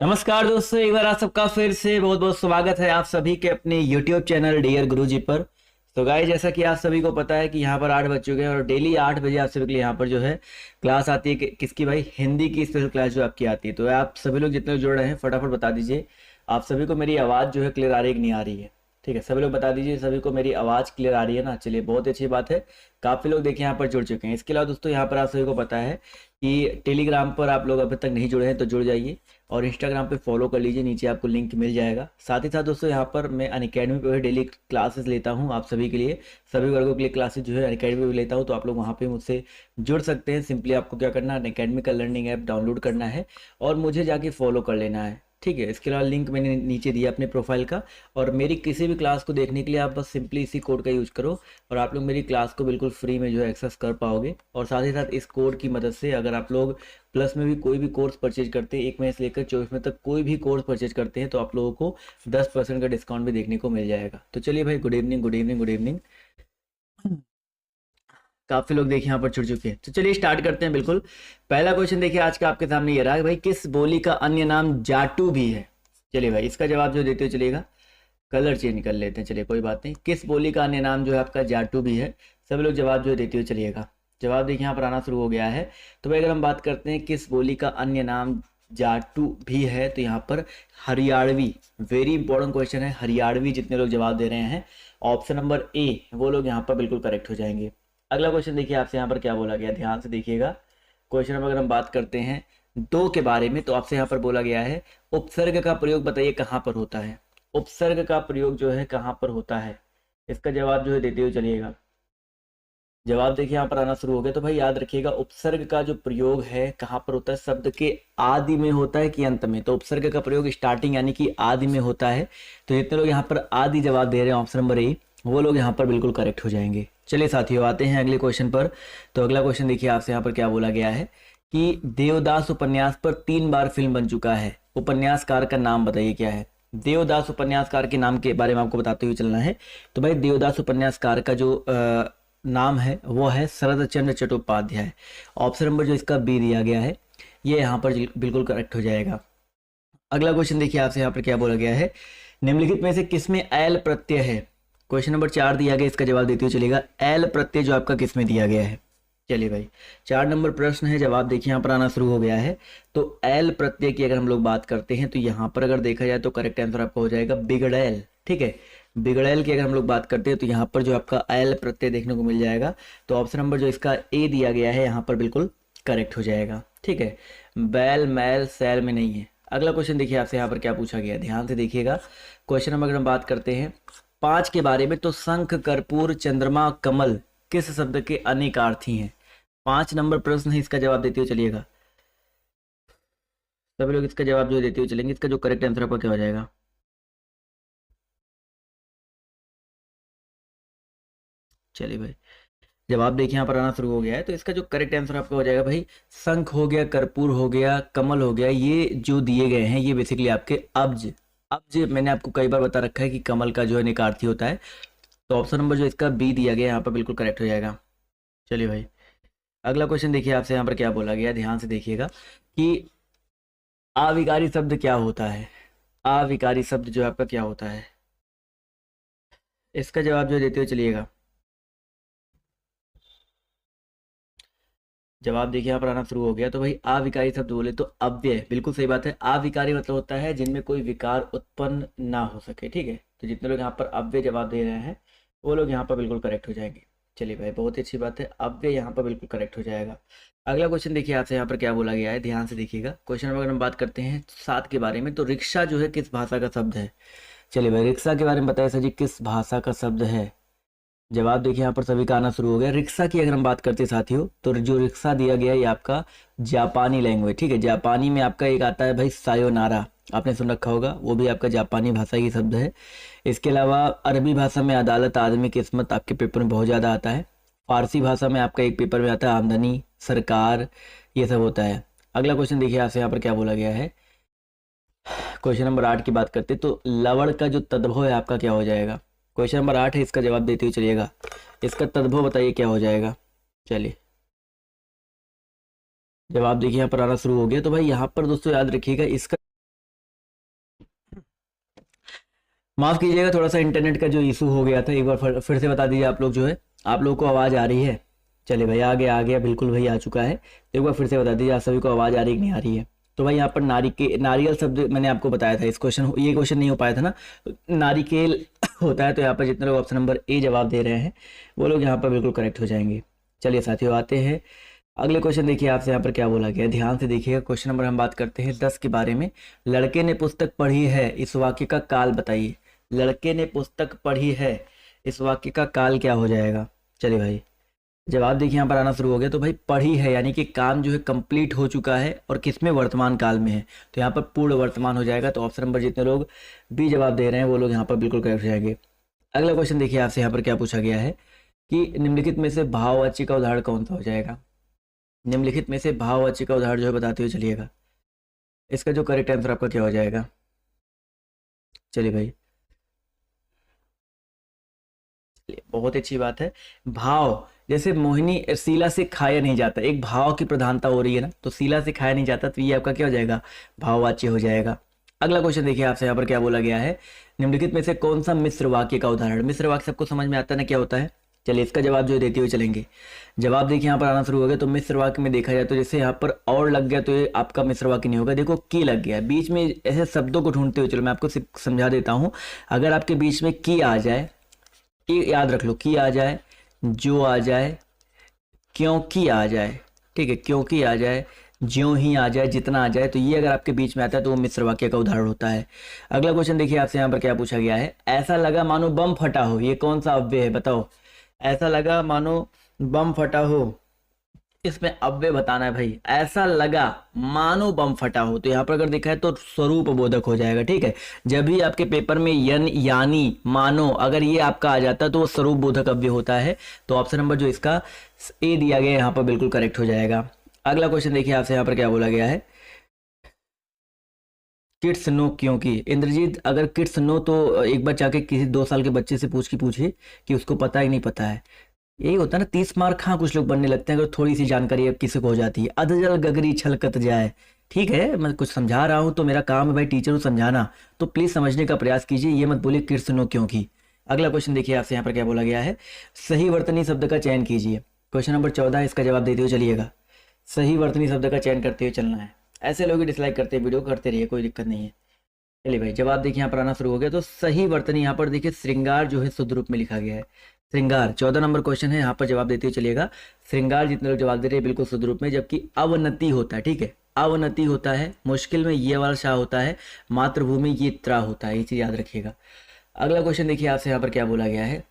नमस्कार दोस्तों, एक बार आप सबका फिर से बहुत बहुत स्वागत है आप सभी के अपने YouTube चैनल डियर गुरुजी पर। तो गाइस, जैसा कि आप सभी को पता है कि यहाँ पर 8 बज चुके हैं और डेली 8 बजे आप सभी के लिए यहाँ पर जो है क्लास आती है किसकी भाई, हिंदी की स्पेशल क्लास जो आपकी आती है। तो आप सभी लोग जितने लोग जुड़ रहे हैं फटाफट बता दीजिए आप सभी को मेरी आवाज़ जो है क्लियर आ रही है कि नहीं आ रही है। ठीक है, सभी लोग बता दीजिए सभी को मेरी आवाज़ क्लियर आ रही है ना। चलिए, बहुत अच्छी बात है, काफ़ी लोग देखिए यहाँ पर जुड़ चुके हैं। इसके अलावा दोस्तों यहाँ पर आप सभी को पता है कि टेलीग्राम पर आप लोग अभी तक नहीं जुड़े हैं तो जुड़ जाइए और इंस्टाग्राम पे फॉलो कर लीजिए, नीचे आपको लिंक मिल जाएगा। साथ ही साथ दोस्तों यहाँ पर मैं अनअकैडमी पे डेली क्लासेस लेता हूँ आप सभी के लिए, सभी वर्गों के लिए क्लासेस जो है अनअकैडमी पे लेता हूँ। तो आप लोग वहाँ पे मुझसे जुड़ सकते हैं। सिंपली आपको क्या करना है, अनअकैडमी का लर्निंग ऐप डाउनलोड करना है और मुझे जाके फॉलो कर लेना है। ठीक है, इसके अलावा लिंक मैंने नीचे दिया अपने प्रोफाइल का। और मेरी किसी भी क्लास को देखने के लिए आप बस सिंपली इसी कोड का यूज करो और आप लोग मेरी क्लास को बिल्कुल फ्री में जो है एक्सेस कर पाओगे। और साथ ही साथ इस कोड की मदद से अगर आप लोग प्लस में भी कोई भी कोर्स परचेज करते हैं, 1 महीने से लेकर 24 महीने तक कोई भी कोर्स परचेज करते हैं, तो आप लोगों को 10% का डिस्काउंट भी देखने को मिल जाएगा। तो चलिए भाई, good evening good evening good evening. काफी लोग देखिए यहाँ पर जुड़ चुके हैं, तो चलिए स्टार्ट करते हैं। बिल्कुल पहला क्वेश्चन देखिए आज का आपके सामने ये रहा है भाई, किस बोली का अन्य नाम जाटू भी है। चलिए भाई, इसका जवाब जो देते हो चलिएगा। कलर चेंज कर लेते हैं, चलिए कोई बात नहीं। किस बोली का अन्य नाम जो है आपका जाटू भी है। सभी लोग जवाब जो है देते हुए चलिएगा। जवाब देखिए यहाँ पर आना शुरू हो गया है। तो भाई अगर हम बात करते हैं किस बोली का अन्य नाम जाटू भी है, तो यहाँ पर हरियाणवी, वेरी इंपॉर्टेंट क्वेश्चन है। हरियाणवी जितने लोग जवाब दे रहे हैं ऑप्शन नंबर ए, वो लोग यहाँ पर बिल्कुल करेक्ट हो जाएंगे। अगला क्वेश्चन देखिए आपसे यहाँ पर क्या बोला गया, ध्यान से देखिएगा। क्वेश्चन नंबर अगर हम बात करते हैं 2 के बारे में, तो आपसे यहाँ पर बोला गया है उपसर्ग का प्रयोग बताइए कहाँ पर होता है। उपसर्ग का प्रयोग जो है कहाँ पर होता है, इसका जवाब जो है देते हुए चलिएगा। जवाब देखिए यहाँ पर आना शुरू हो गया। तो भाई याद रखिएगा, उपसर्ग का जो प्रयोग है कहाँ पर होता है, शब्द के आदि में होता है कि अंत में। तो उपसर्ग का प्रयोग स्टार्टिंग यानी कि आदि में होता है। तो जितने लोग यहाँ पर आदि जवाब दे रहे हैं ऑप्शन नंबर ए, वो लोग यहाँ पर बिल्कुल करेक्ट हो जाएंगे। चलिए साथियों, आते हैं अगले क्वेश्चन पर। तो अगला क्वेश्चन देखिए आपसे यहाँ पर क्या बोला गया है कि देवदास उपन्यास पर 3 बार फिल्म बन चुका है, उपन्यासकार का नाम बताइए क्या है। देवदास उपन्यासकार के नाम के बारे में आपको बताते हुए चलना है। तो भाई देवदास उपन्यासकार का जो नाम है वो है शरद चंद्र चट्टोपाध्याय। ऑप्शन नंबर जो इसका बी दिया गया है ये यहाँ पर बिल्कुल करेक्ट हो जाएगा। अगला क्वेश्चन देखिए आपसे यहाँ पर क्या बोला गया है, निम्नलिखित में से किसमें एल प्रत्यय है। क्वेश्चन नंबर 4 दिया गया, इसका जवाब देते हुए चलेगा। एल प्रत्यय जो आपका किसमें दिया गया है। चलिए भाई, 4 नंबर प्रश्न है, जवाब देखिए यहाँ पर आना शुरू हो गया है। तो एल प्रत्यय की अगर हम लोग बात करते हैं तो यहाँ पर अगर देखा जाए तो करेक्ट आंसर आपका हो जाएगा बिगड़ैल। ठीक है, बिगड़ैल की अगर हम लोग बात करते हैं तो यहाँ पर जो आपका एल प्रत्यय देखने को मिल जाएगा। तो ऑप्शन नंबर जो इसका ए दिया गया है यहाँ पर बिल्कुल करेक्ट हो जाएगा। ठीक है, बैल मैल सैल में नहीं है। अगला क्वेश्चन देखिए आपसे यहाँ पर क्या पूछा गया, ध्यान से देखिएगा। क्वेश्चन नंबर अगर हम बात करते हैं 5 के बारे में, तो शंख कर्पूर चंद्रमा कमल किस शब्द के अनेकार्थी हैं। 5 नंबर प्रश्न है, इसका जवाब देते हुए चलिएगा। सभी लोग इसका जवाब जो देते हुए चलेंगे। इसका जो करेक्ट आंसर आपका क्या हो जाएगा। चलिए भाई, जवाब देखिए यहाँ पर आना शुरू हो गया है। तो इसका जो करेक्ट आंसर आपका हो जाएगा भाई, शंख हो गया, कर्पूर हो गया, कमल हो गया, ये जो दिए गए हैं ये बेसिकली आपके अब्ज। अब्ज मैंने आपको कई बार बता रखा है कि कमल का जो है निकार्थी होता है। तो ऑप्शन नंबर जो इसका बी दिया गया है यहाँ पर बिल्कुल करेक्ट हो जाएगा। चलिए भाई, अगला क्वेश्चन देखिए आपसे यहाँ पर क्या बोला गया, ध्यान से देखिएगा कि अविकारी शब्द क्या होता है। अविकारी शब्द जो आपका क्या होता है, इसका जवाब जो देते हुए चलिएगा। जवाब देखिए यहाँ पर आना शुरू हो गया। तो भाई अविकारी शब्द बोले तो अव्यय, बिल्कुल सही बात है। अविकारी मतलब होता है जिनमें कोई विकार उत्पन्न ना हो सके। ठीक है, तो जितने लोग यहाँ पर अव्यय जवाब दे रहे हैं वो लोग यहाँ पर बिल्कुल करेक्ट हो जाएंगे। चलिए भाई, बहुत ही अच्छी बात है, अव्यय यहाँ पर बिल्कुल करेक्ट हो जाएगा। अगला क्वेश्चन देखिए आपसे यहाँ पर क्या बोला गया है, ध्यान से देखिएगा। क्वेश्चन नंबर अगर हम बात करते हैं 7 के बारे में, तो रिक्शा जो है किस भाषा का शब्द है। चलिए भाई, रिक्शा के बारे में बताइए सर जी, किस भाषा का शब्द है। जवाब देखिए यहाँ पर सभी का आना शुरू हो गया। रिक्शा की अगर हम बात करते हैं साथियों, तो जो रिक्शा दिया गया है ये आपका जापानी लैंग्वेज। ठीक है, जापानी में आपका एक आता है भाई सायोनारा, आपने सुन रखा होगा, वो भी आपका जापानी भाषा की शब्द है। इसके अलावा अरबी भाषा में अदालत, आदमी, किस्मत आपके पेपर में बहुत ज़्यादा आता है। फारसी भाषा में आपका एक पेपर में आता है आमदनी, सरकार, ये सब होता है। अगला क्वेश्चन देखिए आपसे यहाँ पर क्या बोला गया है। क्वेश्चन नंबर 8 की बात करते हैं, तो लवण का जो तद्भव है आपका क्या हो जाएगा। क्वेश्चन नंबर 8 है, इसका जवाब देते हुए चलिएगा। इसका तद्भव बताइए क्या हो जाएगा। चलिए, जवाब देखिए यहाँ पर आना शुरू हो गया। तो भाई यहाँ पर दोस्तों याद रखिएगा, इसका माफ़ कीजिएगा, थोड़ा सा इंटरनेट का जो इशू हो गया था, एक बार फिर से बता दीजिए आप लोग जो है, आप लोगों को आवाज़ आ रही है? चलिए भाई, आ गया बिल्कुल भाई, आ चुका है। तो एक बार फिर से बता दीजिए आप सभी को आवाज़ आ रही है कि नहीं आ रही है? तो भाई यहाँ पर नारियल शब्द मैंने आपको बताया था, इस क्वेश्चन ये क्वेश्चन नहीं हो पाया था ना, नारिकेल होता है। तो यहाँ पर जितने लोग ऑप्शन नंबर ए जवाब दे रहे हैं वो लोग यहाँ पर बिल्कुल करेक्ट हो जाएंगे। चलिए साथियों, आते हैं अगले क्वेश्चन। देखिए आपसे यहाँ पर क्या बोला गया है, ध्यान से देखिएगा। क्वेश्चन नंबर हम बात करते हैं 10 के बारे में। लड़के ने पुस्तक पढ़ी है, इस वाक्य का काल बताइए। लड़के ने पुस्तक पढ़ी है, इस वाक्य का काल क्या हो जाएगा? चलिए भाई, जवाब देखिए यहाँ पर आना शुरू हो गया। तो भाई पढ़ी है यानी कि काम जो है कंप्लीट हो चुका है, और किसमें? वर्तमान काल में है, तो यहाँ पर पूर्ण वर्तमान हो जाएगा। तो ऑप्शन नंबर जितने लोग बी जवाब दे रहे हैं वो लोग यहाँ पर बिल्कुल करेक्ट हो जाएंगे। अगला क्वेश्चन देखिए आपसे यहाँ पर क्या पूछा गया है कि निम्नलिखित में से भाववाची का उदाहरण कौन सा हो जाएगा? निम्नलिखित में से भाववाची का उदाहरण जो है बताते हुए चलिएगा। इसका जो करेक्ट आंसर आपका क्या हो जाएगा? चलिए भाई, बहुत अच्छी बात है। भाव, जैसे मोहिनी शीला से खाया नहीं जाता, एक भाव की प्रधानता हो रही है ना, तो शीला से खाया नहीं जाता, तो ये आपका क्या हो जाएगा? भाववाच्य हो जाएगा। अगला क्वेश्चन देखिए आपसे यहाँ पर क्या बोला गया है, निम्नलिखित में से कौन सा मिश्र वाक्य का उदाहरण? मिश्र वाक्य सबको समझ में आता है ना क्या होता है? चलिए इसका जवाब जो देते हुए चलेंगे। जवाब देखिए यहाँ पर आना शुरू हो गया। तो मिश्र वाक्य में देखा जाए तो जैसे यहाँ पर और लग गया तो ये आपका मिश्र वाक्य नहीं होगा। देखो की लग गया है बीच में, ऐसे शब्दों को ढूंढते हुए चलो मैं आपको समझा देता हूँ। अगर आपके बीच में की आ जाए, ये याद रख लो, की आ जाए, जो आ जाए, क्योंकि आ जाए, ठीक है, क्योंकि आ जाए, ज्यों ही आ जाए, जितना आ जाए, तो ये अगर आपके बीच में आता है तो वो मिश्र वाक्य का उदाहरण होता है। अगला क्वेश्चन देखिए आपसे यहाँ पर क्या पूछा गया है, ऐसा लगा मानो बम फटा हो, ये कौन सा अव्यय है बताओ? ऐसा लगा मानो बम फटा हो, इसमें अव्यय बताना है भाई। ऐसा लगा मानो बम फटा हो, तो यहाँ पर अगर देखा है तो स्वरूप बोधक हो जाएगा, ठीक है। जब भी आपके पेपर में यन, यानी, मानो अगर ये आपका आ जाता है तो वो स्वरूप बोधक अव्यय होता है। तो ऑप्शन नंबर जो इसका ए दिया गया है यहाँ पर बिल्कुल करेक्ट हो जाएगा। अगला क्वेश्चन देखिए आपसे यहाँ पर क्या बोला गया है, किड्स नो क्योंकि। इंद्रजीत, अगर किड्स नो तो एक बार जाके किसी 2 साल के बच्चे से पूछिए कि उसको पता ही नहीं पता है। यही होता है ना, 30 मार्क हाँ कुछ लोग बनने लगते हैं अगर थोड़ी सी जानकारी अब किसी को हो जाती है। अधजल गगरी छलकत जाए, ठीक है, मैं कुछ समझा रहा हूँ तो मेरा काम है भाई टीचर को समझाना, तो प्लीज समझने का प्रयास कीजिए, ये मत बोलिए किड्स नो क्योंकि। अगला क्वेश्चन देखिए आपसे यहाँ पर क्या बोला गया है, सही वर्तनी शब्द का चयन कीजिए। क्वेश्चन नंबर 14, इसका जवाब देते हुए चलिएगा। सही वर्तनी शब्द का चयन करते हुए चलना है। ऐसे लोग डिसलाइक करते हैं वीडियो, करते रहिए, कोई दिक्कत नहीं है। चलिए भाई, जवाब देखिए यहाँ पर आना शुरू हो गया। तो सही वर्तनी यहाँ पर देखिए श्रृंगार जो है शुद्ध रूप में लिखा गया है। श्रृंगार 14 नंबर क्वेश्चन है, यहाँ पर जवाब देते हुए चलिएगा। श्रृंगार जितने लोग जवाब दे रहे हैं बिल्कुल शुद्ध रूप में, जबकि अवनति होता है, ठीक है, अवनति होता है, मुश्किल में ये वाला शाह होता है, मातृभूमि ये त्रा होता है, ये चीज याद रखिएगा। अगला क्वेश्चन देखिए आपसे यहाँ पर क्या बोला गया है,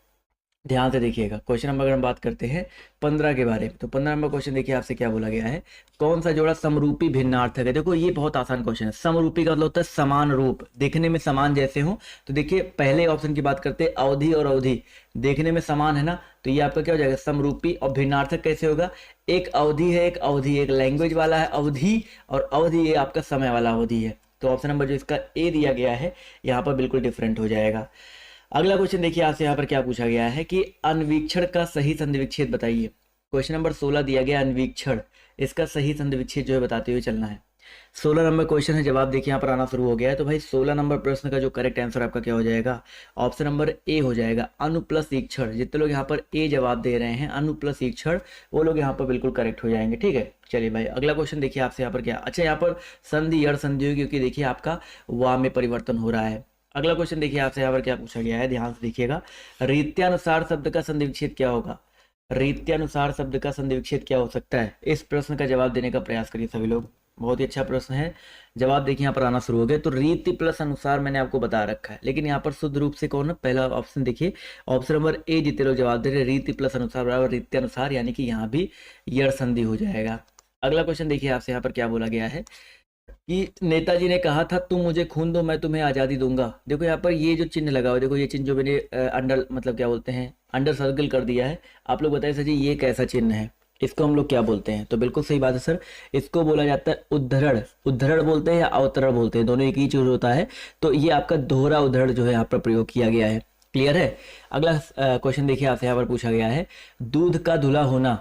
ध्यान से देखिएगा। क्वेश्चन नंबर अगर हम बात करते हैं 15 के बारे में, तो 15 नंबर क्वेश्चन देखिए आपसे क्या बोला गया है, कौन सा जोड़ा समरूपी भिन्नार्थक है? देखो ये बहुत आसान क्वेश्चन है। समरूपी का मतलब होता है समान रूप, देखने में समान जैसे हो। तो देखिए पहले ऑप्शन की बात करते हैं, अवधि और अवधि देखने में समान है ना, तो ये आपका क्या हो जाएगा? समरूपी। और भिन्नार्थक कैसे होगा? एक अवधि है, एक अवधि, एक लैंग्वेज वाला है अवधि, और अवधि ये आपका समय वाला अवधि है। तो ऑप्शन नंबर जो इसका ए दिया गया है यहाँ पर बिल्कुल डिफरेंट हो जाएगा। अगला क्वेश्चन देखिए आपसे यहाँ पर क्या पूछा गया है कि अन्वीक्षण का सही संधि विच्छेद बताइए। क्वेश्चन नंबर 16 दिया गया अन्वीक्षण, इसका सही संधि विच्छेद जो है बताते हुए चलना है। 16 नंबर क्वेश्चन है, जवाब देखिए यहाँ पर आना शुरू हो गया है। तो भाई 16 नंबर प्रश्न का जो करेक्ट आंसर आपका क्या हो जाएगा? ऑप्शन नंबर ए हो जाएगा, अनुप्लस ईक्षण। जितने लोग यहाँ पर ए जवाब दे रहे हैं अनुप्लस ईक्षण, वो लोग यहाँ पर बिल्कुल करेक्ट हो जाएंगे, ठीक है। चलिए भाई, अगला क्वेश्चन देखिए आपसे यहाँ पर क्या, अच्छा यहाँ पर संधि यड़ संधि होगी क्योंकि देखिए आपका वा में परिवर्तन हो रहा है। अगला क्वेश्चन देखिए आपसे यहाँ पर क्या पूछा गया है, ध्यान से देखिएगा। रीत्यानुसार शब्द का संधि विच्छेद क्या होगा? रीत्यानुसार शब्द का संधि विच्छेद क्या हो सकता है? इस प्रश्न का जवाब देने का प्रयास करिए सभी लोग, बहुत ही अच्छा प्रश्न है। जवाब देखिए यहाँ पर आना शुरू हो गया। तो रीति प्लस अनुसार मैंने आपको बता रखा है, लेकिन यहाँ पर शुद्ध रूप से कौन है? पहला ऑप्शन देखिए, ऑप्शन नंबर ए जितने लोग जवाब दे रहे, रीति प्लस अनुसार बराबर रीत्यानुसार, यानी कि यहाँ भी यड़ संधि हो जाएगा। अगला क्वेश्चन देखिए आपसे यहाँ पर क्या बोला गया है कि नेताजी ने कहा था तुम मुझे खून दो मैं तुम्हें आज़ादी दूंगा। देखो यहाँ पर ये जो चिन्ह लगा हुआ है, देखो ये चिन्ह जो मैंने अंडर मतलब क्या बोलते हैं अंडर सर्कल कर दिया है। आप लोग बताइए सर जी ये कैसा चिन्ह है, इसको हम लोग क्या बोलते हैं? तो बिल्कुल सही बात है सर, इसको बोला जाता है उद्धरण। उद्धरण बोलते हैं या अवतरण बोलते हैं, दोनों एक ही चीज होता है। तो ये आपका दोहरा उद्धरण जो है यहाँ पर प्रयोग किया गया है। क्लियर है? अगला क्वेश्चन देखिए आपसे यहाँ पर पूछा गया है, दूध का धुला होना,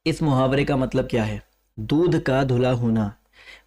इस मुहावरे का मतलब क्या है? दूध का धुला होना,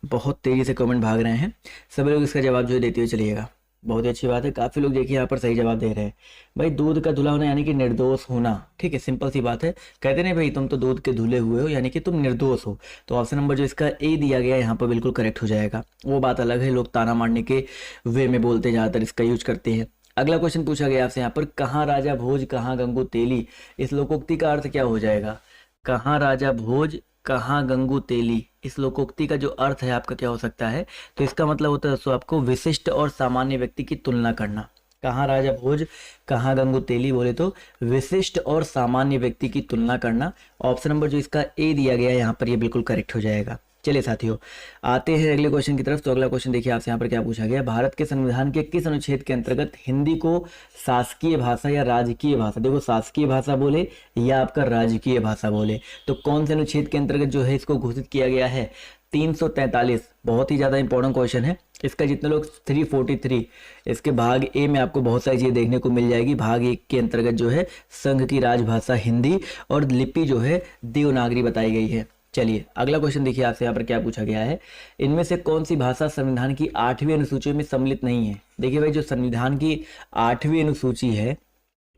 बहुत तेजी से कमेंट भाग रहे हैं सभी लोग, इसका जवाब जो है देते हुए चलिएगा। बहुत ही अच्छी बात है, काफी लोग देखिए यहाँ पर सही जवाब दे रहे हैं। भाई दूध का धुला होना यानी कि निर्दोष होना, ठीक है, सिंपल सी बात है। कहते नहीं भाई तुम तो दूध के धुले हुए हो, यानी कि तुम निर्दोष हो। तो ऑप्शन नंबर जो इसका ए दिया गया है यहाँ पर बिल्कुल करेक्ट हो जाएगा। वो बात अलग है, लोग ताना मारने के वे में बोलते हैं, ज़्यादातर इसका यूज करते हैं। अगला क्वेश्चन पूछा गया आपसे यहाँ पर, कहाँ राजा भोज कहाँ गंगू तेली, इस लोकोक्ति का अर्थ क्या हो जाएगा? कहाँ राजा भोज कहाँ गंगू तेली, इस लोकोक्ति का जो अर्थ है आपका क्या हो सकता है? तो इसका मतलब होता है दोस्तों आपको विशिष्ट और सामान्य व्यक्ति की तुलना करना। कहाँ राजा भोज कहाँ गंगू तेली बोले तो विशिष्ट और सामान्य व्यक्ति की तुलना करना। ऑप्शन नंबर जो इसका ए दिया गया है यहाँ पर ये बिल्कुल करेक्ट हो जाएगा। चलिए साथियों, आते हैं अगले क्वेश्चन की तरफ। तो अगला क्वेश्चन देखिए आपसे यहाँ पर क्या पूछा गया, भारत के संविधान के किस अनुच्छेद के अंतर्गत हिंदी को शासकीय भाषा या राजकीय भाषा, देखो शासकीय भाषा बोले या आपका राजकीय भाषा बोले, तो कौन से अनुच्छेद के अंतर्गत जो है इसको घोषित किया गया है? 343। बहुत ही ज़्यादा इंपॉर्टेंट क्वेश्चन है। इसका जितने लोग 343, इसके भाग ए में आपको बहुत सारी चीज़ें देखने को मिल जाएगी। भाग ए के अंतर्गत जो है संघ की राजभाषा हिंदी और लिपि जो है देवनागरी बताई गई है। चलिए अगला क्वेश्चन देखिए आपसे यहाँ पर क्या पूछा गया है, इनमें से कौन सी भाषा संविधान की 8वीं अनुसूची में सम्मिलित नहीं है? देखिए भाई जो संविधान की 8वीं अनुसूची है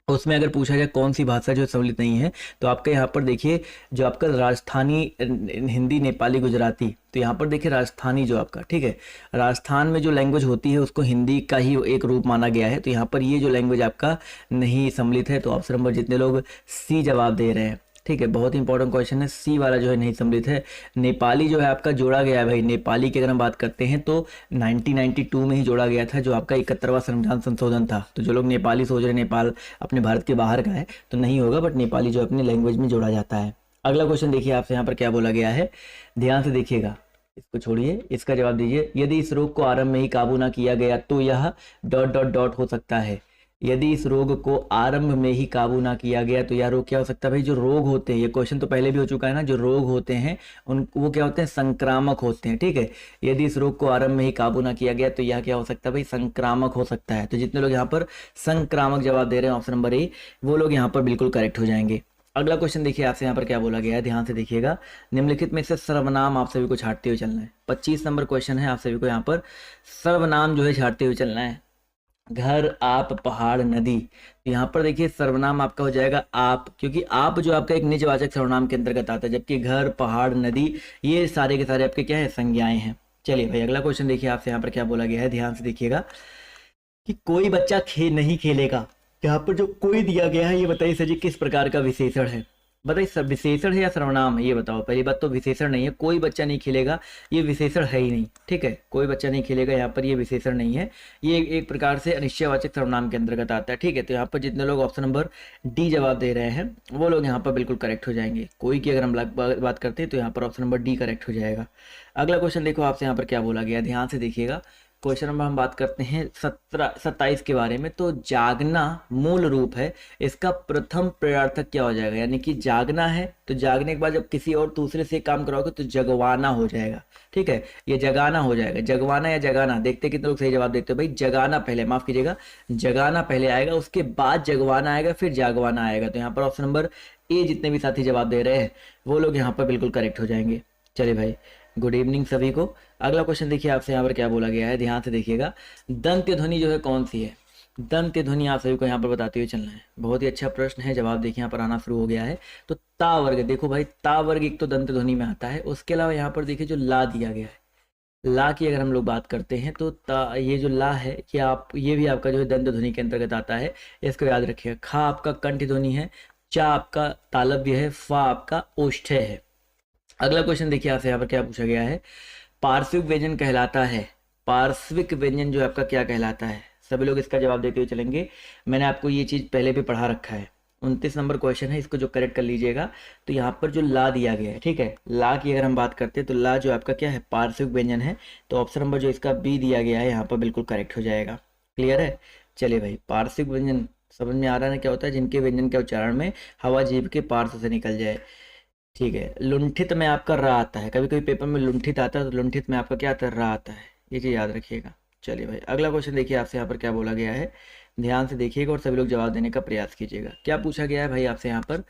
उसमें अगर पूछा जाए कौन सी भाषा जो सम्मिलित नहीं है, तो आपका यहाँ पर देखिए जो आपका राजस्थानी, हिंदी, नेपाली, गुजराती, तो यहाँ पर देखिए राजस्थानी जो आपका, ठीक है, राजस्थान में जो लैंग्वेज होती है उसको हिंदी का ही एक रूप माना गया है। तो यहाँ पर ये जो लैंग्वेज आपका नहीं सम्मिलित है। तो ऑप्शन नंबर जितने लोग सी जवाब दे रहे हैं, ठीक है, बहुत इंपॉर्टेंट क्वेश्चन है, सी वाला जो है नहीं सम्मिलित है। नेपाली जो है आपका जोड़ा गया है भाई, नेपाली की अगर हम बात करते हैं तो 1992 में ही जोड़ा गया था, जो आपका 71वां संविधान संशोधन था। तो जो लोग नेपाली सोच रहे हैं नेपाल अपने भारत के बाहर का है तो नहीं होगा, बट नेपाली जो अपने लैंग्वेज में जोड़ा जाता है। अगला क्वेश्चन देखिए आपसे यहाँ पर क्या बोला गया है, ध्यान से देखिएगा, इसको छोड़िए, इसका जवाब दीजिए। यदि इस रोग को आरंभ में ही काबू ना किया गया तो यह डॉट डॉट डॉट हो सकता है। यदि इस रोग को आरंभ में ही काबू ना किया गया तो यह रोग क्या हो सकता है? भाई जो रोग होते हैं, ये क्वेश्चन तो पहले भी हो चुका है ना, जो रोग होते हैं उन वो क्या होते हैं? संक्रामक होते हैं, ठीक है। यदि इस रोग को आरंभ में ही काबू ना किया गया तो यह क्या हो सकता है? भाई संक्रामक हो सकता है। तो जितने लोग यहाँ पर संक्रामक जवाब दे रहे हैं ऑप्शन नंबर ए, वो लोग यहाँ पर बिल्कुल करेक्ट हो जाएंगे। अगला क्वेश्चन देखिए आपसे यहाँ पर क्या बोला गया है, ध्यान से देखिएगा। निम्नलिखित में से सर्वनाम आप सभी को छांटते हुए चलना है। 25 नंबर क्वेश्चन है, आप सभी को यहाँ पर सर्वनाम जो है छांटते हुए चलना है। घर, आप, पहाड़, नदी, तो यहाँ पर देखिए सर्वनाम आपका हो जाएगा आप, क्योंकि आप जो आपका एक निजवाचक सर्वनाम के अंतर्गत आता है, जबकि घर, पहाड़, नदी ये सारे के सारे आपके क्या है? संज्ञाएं हैं। चलिए भाई अगला क्वेश्चन देखिए आपसे यहाँ पर क्या बोला गया है, ध्यान से देखिएगा कि कोई बच्चा नहीं खेलेगा, यहाँ पर जो कोई दिया गया है ये बताइए सर जी किस प्रकार का विशेषण है? बताइए सब विशेषण है या सर्वनाम है, ये बताओ। पहली बात तो विशेषण नहीं है, कोई बच्चा नहीं खेलेगा ये विशेषण है ही नहीं, ठीक है, कोई बच्चा नहीं खेलेगा यहाँ पर ये विशेषण नहीं है, ये एक प्रकार से अनिश्चयवाचक सर्वनाम के अंतर्गत आता है, ठीक है। तो यहाँ पर जितने लोग ऑप्शन नंबर डी जवाब दे रहे हैं वो लोग यहाँ पर बिल्कुल करेक्ट हो जाएंगे। कोई की अगर हम बात करते हैं तो यहाँ पर ऑप्शन नंबर डी करेक्ट हो जाएगा। अगला क्वेश्चन देखो आपसे यहाँ पर क्या बोला गया, ध्यान से देखिएगा। क्वेश्चन नंबर हम बात करते हैं 27 के बारे में। तो जागना मूल रूप है, इसका प्रथम प्रयार्थक क्या हो जाएगा? यानी कि जागना है तो जागने के बाद जब किसी और दूसरे से काम कराओगे तो जगवाना हो जाएगा, ठीक है, ये जगाना हो जाएगा। जगवाना या जगाना, देखते कितने लोग सही जवाब देते हो। भाई जगाना पहले, माफ कीजिएगा, जगाना पहले आएगा, उसके बाद जगवाना आएगा, फिर जागवाना आएगा। तो यहाँ पर ऑप्शन नंबर ए जितने भी साथी जवाब दे रहे हैं वो लोग यहाँ पर बिल्कुल करेक्ट हो जाएंगे। चलिए भाई गुड इवनिंग सभी को। अगला क्वेश्चन देखिए आपसे यहाँ पर क्या बोला गया है, ध्यान से देखिएगा। दंत्य ध्वनि जो है कौन सी है? दंत्य ध्वनि आप सभी को यहाँ पर बताते हुए चलना है। बहुत ही अच्छा प्रश्न है, जवाब देखिए यहाँ पर आना शुरू हो गया है। तो ता वर्ग, देखो भाई ता वर्ग एक तो दंत्य ध्वनि में आता है, उसके अलावा यहाँ पर देखिए जो ला दिया गया है, ला की अगर हम लोग बात करते हैं तो ये जो ला है ये भी आपका जो है दंत्य ध्वनि के अंतर्गत आता है, इसको याद रखिएगा। खा आपका कंठ ध्वनि है, चा आपका तालव्य है, फा आपका ओष्ठ्य है। अगला क्वेश्चन देखिए आपसे यहाँ पर क्या पूछा गया है, पार्श्विक व्यंजन कहलाता है, पार्श्विक व्यंजन जो आपका क्या कहलाता है? सभी लोग इसका जवाब देते हुए चलेंगे। मैंने आपको ये चीज पहले भी पढ़ा रखा है। 29 नंबर क्वेश्चन है, इसको जो करेक्ट कर लीजिएगा। तो यहाँ पर जो ला दिया गया है, ठीक है, ला की अगर हम बात करते हैं तो ला जो आपका क्या है? पार्श्विक व्यंजन है। तो ऑप्शन नंबर जो इसका बी दिया गया है यहाँ पर बिल्कुल करेक्ट हो जाएगा। क्लियर है? चलिए भाई पार्श्विक व्यंजन समझ में आ रहा है क्या होता है? जिनके व्यंजन के उच्चारण में हवा जीभ के पार्श्व से निकल जाए, ठीक है। लुंठित में आपका रा आता है, कभी कभी पेपर में लुंठित आता है तो लुंठित में आपका क्या आता है? रा आता है, ये चीज याद रखिएगा। चलिए भाई अगला क्वेश्चन देखिए आपसे यहाँ पर क्या बोला गया है, ध्यान से देखिएगा और सभी लोग जवाब देने का प्रयास कीजिएगा। क्या पूछा गया है भाई आपसे यहाँ पर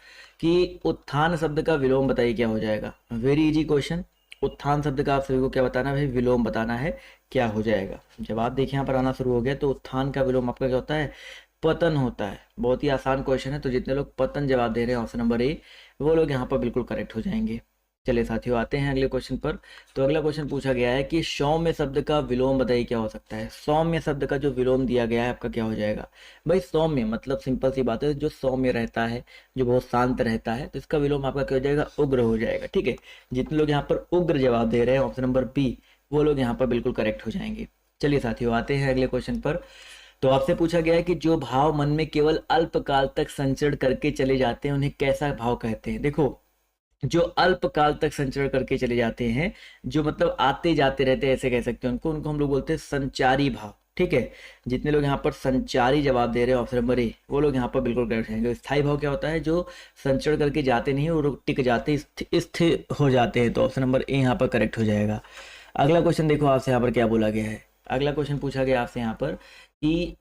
कि उत्थान शब्द का विलोम बताइए क्या हो जाएगा? Very easy question. उत्थान शब्द का आप सभी को क्या बताना है भाई, विलोम बताना है, क्या हो जाएगा। जवाब देखिए यहाँ पर आना शुरू हो गया। तो उत्थान का विलोम आपका क्या होता है, पतन होता है। बहुत ही आसान क्वेश्चन है, तो जितने लोग पतन जवाब दे रहे हैं ऑप्शन नंबर ए, वो लोग यहाँ पर बिल्कुल करेक्ट हो जाएंगे। चलिए साथियों, आते हैं अगले क्वेश्चन पर। तो अगला क्वेश्चन पूछा गया है कि सौम्य शब्द का विलोम बताइए क्या हो सकता है। सौम्य शब्द का जो विलोम दिया गया है आपका क्या हो जाएगा भाई। सौम्य मतलब सिंपल सी बात है, जो सौम्य रहता है, जो बहुत शांत रहता है, तो इसका विलोम आपका क्या हो जाएगा, उग्र हो जाएगा। ठीक है, जितने लोग यहाँ पर उग्र जवाब दे रहे हैं ऑप्शन नंबर बी, वो लोग यहाँ पर बिल्कुल करेक्ट हो जाएंगे। चलिए साथियों, आते हैं अगले क्वेश्चन पर। तो आपसे पूछा गया है कि जो भाव मन में केवल अल्पकाल तक संचरण करके चले जाते हैं उन्हें कैसा भाव कहते हैं। देखो, जो अल्पकाल तक संचरण करके चले जाते हैं, जो मतलब आते जाते रहते हैं, ऐसे कह सकते हैं उनको, उनको हम लोग बोलते हैं संचारी भाव। ठीक है, जितने लोग यहाँ पर संचारी जवाब दे रहे हैं ऑप्शन नंबर ए, वो लोग यहाँ पर बिल्कुल करेक्ट हैं। स्थायी भाव क्या होता है, जो संचरण करके जाते नहीं और टिक जाते, स्थिर हो जाते हैं। तो ऑप्शन नंबर ए यहाँ पर करेक्ट हो जाएगा। अगला क्वेश्चन देखो आपसे यहाँ पर क्या बोला गया है। अगला क्वेश्चन पूछा गया आपसे यहाँ पर कि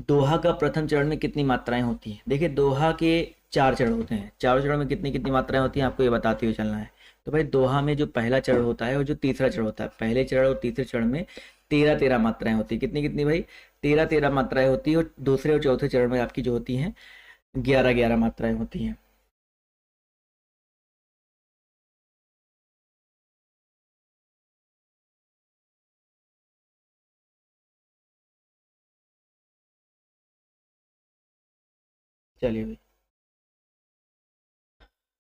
दोहा का प्रथम चरण में कितनी मात्राएं होती हैं। देखिए, दोहा के 4 चरण होते हैं, चारों चरण में कितनी कितनी मात्राएं होती हैं आपको ये बताते हुए चलना है। तो भाई दोहा में जो पहला चरण होता है और जो तीसरा चरण होता है, पहले चरण और तीसरे चरण में 13 मात्राएं होती है। कितनी कितनी भाई, 13 मात्राएं होती है। और दूसरे और चौथे चरण में आपकी जो होती हैं 11 मात्राएं होती हैं। चलिए भाई,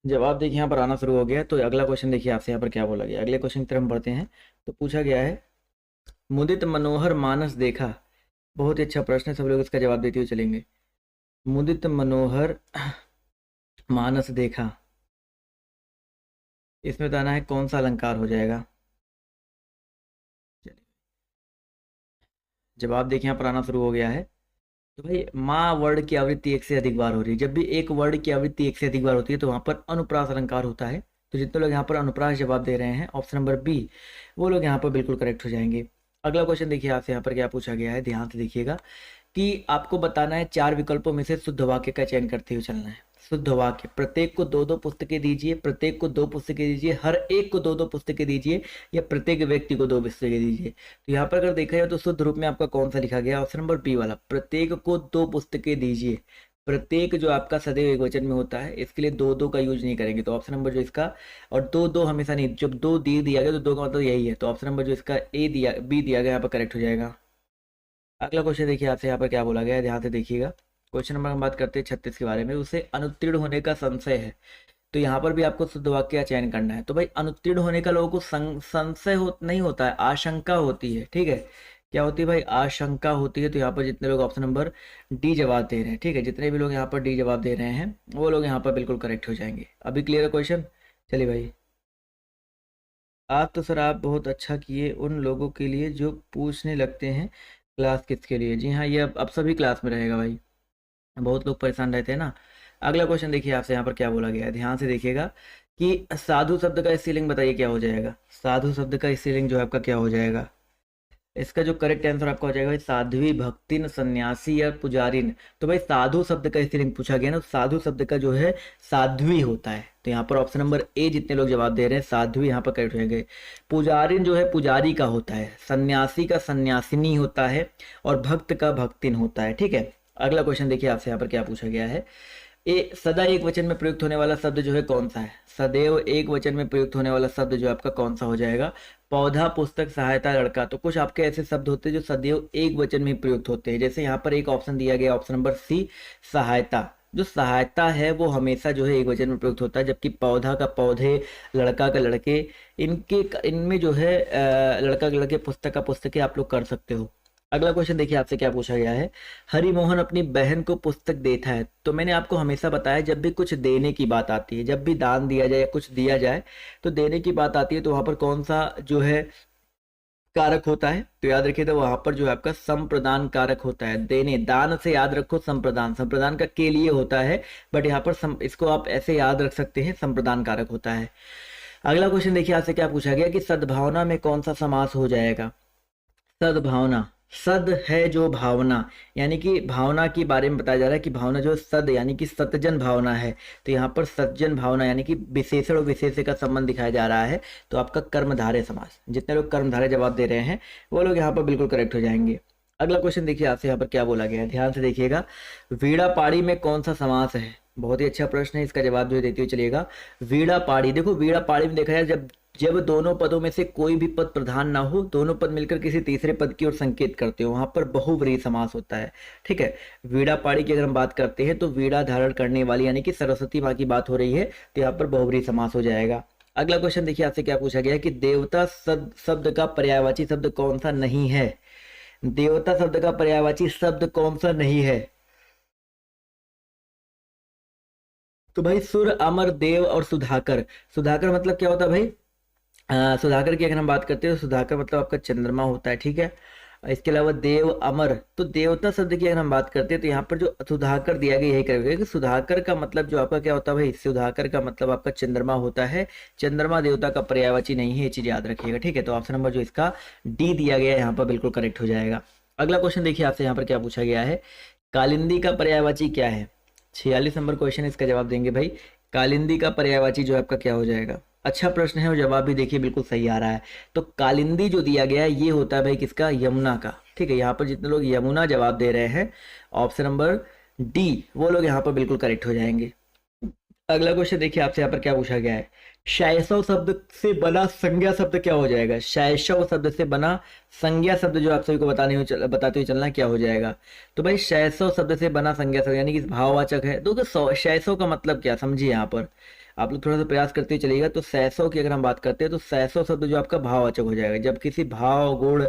जवाब देखिए यहाँ पर आना शुरू हो गया है। तो अगला क्वेश्चन देखिए आपसे यहाँ पर क्या बोला गया। अगले क्वेश्चन की तरफ हम बढ़ते हैं। तो पूछा गया है, मुदित मनोहर मानस देखा। बहुत ही अच्छा प्रश्न है, सब लोग इसका जवाब देते हुए चलेंगे। मुदित मनोहर मानस देखा, इसमें बताना है कौन सा अलंकार हो जाएगा। जवाब देखिए यहाँ पर आना शुरू हो गया है। तो भाई माँ वर्ड की आवृत्ति एक से अधिक बार हो रही है। जब भी एक वर्ड की आवृत्ति एक से अधिक बार होती है तो वहां पर अनुप्रास अलंकार होता है। तो जितने लोग यहाँ पर अनुप्रास जवाब दे रहे हैं ऑप्शन नंबर बी, वो लोग यहाँ पर बिल्कुल करेक्ट हो जाएंगे। अगला क्वेश्चन देखिए आपसे यहाँ पर क्या पूछा गया है, ध्यान से देखिएगा कि आपको बताना है 4 विकल्पों में से शुद्ध वाक्य का चयन करते हुए चलना है। शुद्ध वाक्य, प्रत्येक को 2-2 पुस्तकें दीजिए, प्रत्येक को 2 पुस्तकें दीजिए, हर एक को 2-2 पुस्तकें दीजिए, या प्रत्येक व्यक्ति को 2 पुस्तकें दीजिए। तो यहाँ पर अगर देखा जाए तो शुद्ध रूप में आपका कौन सा लिखा गया, ऑप्शन नंबर बी वाला, प्रत्येक को 2 पुस्तकें दीजिए। प्रत्येक जो आपका सदैव एक वचन में होता है, इसके लिए 2-2 का यूज नहीं करेंगे। तो ऑप्शन नंबर जो इसका, और 2-2 हमेशा नहीं, जब 2 दिया गया तो 2 का मतलब यही है। तो ऑप्शन नंबर जो इसका ए दिया, बी दिया गया, यहाँ पर करेक्ट हो जाएगा। अगला क्वेश्चन देखिए आपसे यहाँ पर क्या बोला गया है, ध्यान से देखिएगा। क्वेश्चन नंबर हम बात करते हैं 36 के बारे में। उसे अनुत्तीर्ण होने का संशय है। तो यहाँ पर भी आपको शुद्ध वाक्य का चयन करना है। तो भाई अनुत्तीर्ण होने का लोगों को संशय नहीं होता है, आशंका होती है। ठीक है, क्या होती है भाई, आशंका होती है। तो यहाँ पर जितने लोग ऑप्शन नंबर डी जवाब दे रहे हैं, ठीक है, जितने भी लोग यहाँ पर डी जवाब दे रहे हैं वो लोग यहाँ पर बिल्कुल करेक्ट हो जाएंगे। अभी क्लियर है क्वेश्चन। चलिए भाई, आप तो सर आप बहुत अच्छा किए उन लोगों के लिए जो पूछने लगते हैं क्लास किसके लिए। जी हाँ, ये अब सभी क्लास में रहेगा भाई, बहुत लोग परेशान रहते हैं ना। अगला क्वेश्चन देखिए आपसे यहाँ पर क्या बोला गया है, ध्यान से देखिएगा कि साधु शब्द का स्त्रीलिंग बताइए क्या हो जाएगा। साधु शब्द का स्त्रीलिंग जो है आपका क्या हो जाएगा। इसका जो करेक्ट आंसर आपका हो जाएगा भाई, साध्वी, भक्तिन, सन्यासी या पुजारिन। तो भाई साधु शब्द का स्त्रीलिंग पूछा गया ना, तो साधु शब्द का जो है साध्वी होता है। तो यहाँ पर ऑप्शन नंबर ए जितने लोग जवाब दे रहे हैं साध्वी यहाँ पर करेक्ट हो जाएंगे। पुजारिन जो है पुजारी का होता है, सन्यासी का सन्यासिनी होता है, और भक्त का भक्तिन होता है। ठीक है, अगला क्वेश्चन देखिए आपसे यहाँ पर क्या पूछा गया है। सदा एक वचन में प्रयुक्त होने वाला शब्द जो है कौन सा है। सदैव एक वचन में प्रयुक्त होने वाला शब्द जो आपका कौन सा हो जाएगा। पौधा, पुस्तक, सहायता, लड़का। तो कुछ आपके ऐसे शब्द होते हैं जो सदैव एक वचन में प्रयुक्त होते हैं। जैसे यहाँ पर एक ऑप्शन दिया गया, ऑप्शन नंबर सी, सहायता। जो सहायता है वो हमेशा जो है एक वचन में प्रयुक्त होता है, जबकि पौधा का पौधे, लड़का का लड़के, इनमें जो है लड़का का लड़के, पुस्तक का पुस्तकें आप लोग कर सकते हो। अगला क्वेश्चन देखिए आपसे क्या पूछा गया है। हरिमोहन अपनी बहन को पुस्तक देता है। तो मैंने आपको हमेशा बताया, जब भी कुछ देने की बात आती है, जब भी दान दिया जाए या कुछ दिया जाए तो देने की बात आती है, तो वहां पर कौन सा जो है कारक होता है। तो याद रखिए, तो वहां पर जो है आपका संप्रदान कारक होता है। देने, दान से याद रखो संप्रदान, संप्रदान का के लिए होता है, बट यहाँ पर इसको आप ऐसे याद रख सकते हैं, संप्रदान कारक होता है। अगला क्वेश्चन देखिए आपसे क्या पूछा गया कि सद्भावना में कौन सा समास हो जाएगा। सद्भावना, सद है जो भावना, यानी कि भावना के बारे में बताया जा रहा है कि भावना जो सद यानी कि सतजन भावना है। तो यहाँ पर सतजन भावना यानी कि विशेषण और विशेष्य का संबंध दिखाया जा रहा है। तो आपका कर्मधारय समास, जितने लोग कर्मधारय जवाब दे रहे हैं वो लोग यहाँ पर बिल्कुल करेक्ट हो जाएंगे। अगला क्वेश्चन देखिए आपसे यहाँ पर क्या बोला गया है, ध्यान से देखिएगा। वीणा पाड़ी में कौन सा समास है? बहुत ही अच्छा प्रश्न है, इसका जवाब जो देते हुए चलिएगा। वीणा पाड़ी, देखो वीणा पाड़ी में देखा जाए जब जब दोनों पदों में से कोई भी पद प्रधान ना हो, दोनों पद मिलकर किसी तीसरे पद की ओर संकेत करते हो, वहां पर बहुव्रीहि समास होता है। ठीक है, वीणा पाड़ी की अगर हम बात करते हैं तो वीणा धारण करने वाली यानी कि सरस्वती माँ की बात हो रही है, तो यहाँ पर बहुव्रीहि समास हो जाएगा। अगला क्वेश्चन देखिए आपसे क्या पूछा गया है कि देवता शब्द का पर्यायवाची शब्द कौन सा नहीं है? देवता शब्द का पर्यायवाची शब्द कौन सा नहीं है? तो भाई सुर, अमर, देव और सुधाकर। सुधाकर मतलब क्या होता है भाई? सुधाकर की अगर हम बात करते हैं तो सुधाकर मतलब आपका चंद्रमा होता है। ठीक है, इसके अलावा देव, अमर, तो देवता शब्द की अगर हम बात करते हैं तो यहाँ पर जो सुधाकर दिया गया यही करेगा कि सुधाकर का मतलब जो आपका क्या होता है भाई? सुधाकर का मतलब आपका चंद्रमा होता है। चंद्रमा देवता का पर्यायवाची नहीं है, ये चीज याद रखिएगा। ठीक है, तो ऑप्शन नंबर जो इसका डी दिया गया है यहाँ पर बिल्कुल करेक्ट हो जाएगा। अगला क्वेश्चन देखिए आपसे यहाँ पर क्या पूछा गया है, कालिंदी का पर्यायवाची क्या है? 46 नंबर क्वेश्चन, इसका जवाब देंगे भाई। कालिंदी का पर्यायवाची जो आपका क्या हो जाएगा? अच्छा प्रश्न है और जवाब भी देखिए बिल्कुल सही आ रहा है। तो कालिंदी जो दिया गया है ये होता है भाई किसका? यमुना का। ठीक है, यहाँ पर जितने लोग यमुना जवाब दे रहे हैं ऑप्शन नंबर डी, वो लोग यहाँ पर बिल्कुल करेक्ट हो जाएंगे। अगला क्वेश्चन देखिए आपसे यहाँ पर क्या पूछा गया है, शैशव शब्द से बना संज्ञा शब्द क्या हो जाएगा? शैशव शब्द से बना संज्ञा शब्द जो आप सभी को बताते हुए चलना क्या हो जाएगा? तो भाई शैशव शब्द से बना संज्ञा शब्द यानी कि भाववाचक है। तो शैशव का मतलब क्या समझिए, यहाँ पर आप लोग थोड़ा सा प्रयास करते चलिएगा। तो शैशव की अगर हम बात करते हैं तो शैशव शब्द जो आपका भाववाचक हो जाएगा। जब किसी भाव, गुण,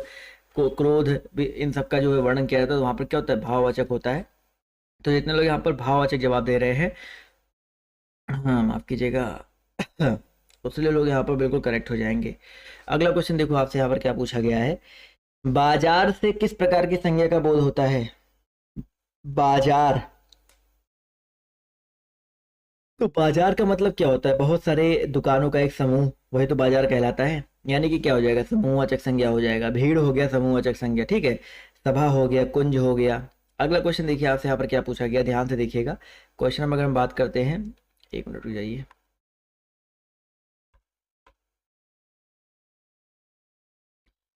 क्रोध इन सब का जो है वर्णन किया जाता है तो वहां पर क्या होता है? भाववाचक होता है। तो जितने लोग यहाँ पर भाववाचक जवाब दे रहे हैं, हाँ माफ कीजिएगा, उसलिए लोग यहाँ पर बिल्कुल करेक्ट हो जाएंगे। अगला क्वेश्चन देखो आपसे यहाँ पर क्या पूछा गया है, बाजार से किस प्रकार की संज्ञा का बोध होता है? बाजार, तो बाजार का मतलब क्या होता है? बहुत सारे दुकानों का एक समूह, वही तो बाजार कहलाता है। यानी कि क्या हो जाएगा? समूहवाचक संज्ञा हो जाएगा। भीड़ हो गया समूहवाचक संज्ञा। ठीक है, सभा हो गया, कुंज हो गया। अगला क्वेश्चन देखिए आपसे यहाँ पर क्या पूछा गया, ध्यान से देखिएगा। क्वेश्चन नंबर अगर हम बात करते हैं, एक मिनट रुक जाइए,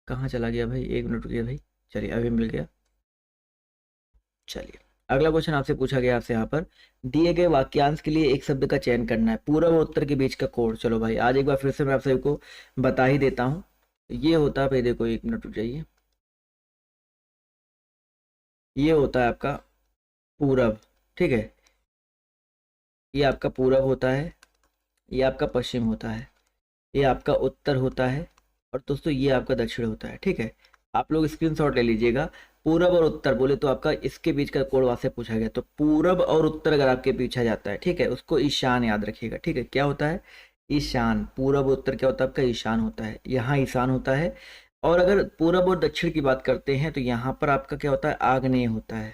कहाँ चला गया भाई? एक मिनट रुकिए भाई, चलिए अभी मिल गया। चलिए अगला क्वेश्चन आपसे पूछा गया, आपसे यहाँ पर दिए गए वाक्यांश के लिए एक शब्द का चयन करना है, पूर्व और उत्तर के बीच का कोण। चलो भाई आज एक बार फिर से मैं आप सभी को बता ही देता हूँ। ये होता है भाई, देखो एक मिनट रुक जाइए, ये होता है आपका पूरब। ठीक है, ये आपका पूरब होता है, ये आपका पश्चिम होता है, ये आपका उत्तर होता है, और दोस्तों ये आपका दक्षिण होता है। ठीक है, आप लोग स्क्रीनशॉट ले लीजिएगा। पूरब और उत्तर बोले तो आपका इसके बीच का कोण वहां से पूछा गया, तो पूरब और उत्तर अगर आपके पूछा जाता है, ठीक है, उसको ईशान याद रखिएगा। ठीक है, क्या होता है? ईशान। पूरब उत्तर क्या होता है आपका? ईशान होता है, यहाँ ईशान होता है। और अगर पूरब और दक्षिण की बात करते हैं तो यहाँ पर आपका क्या होता है? आग्नेय होता है।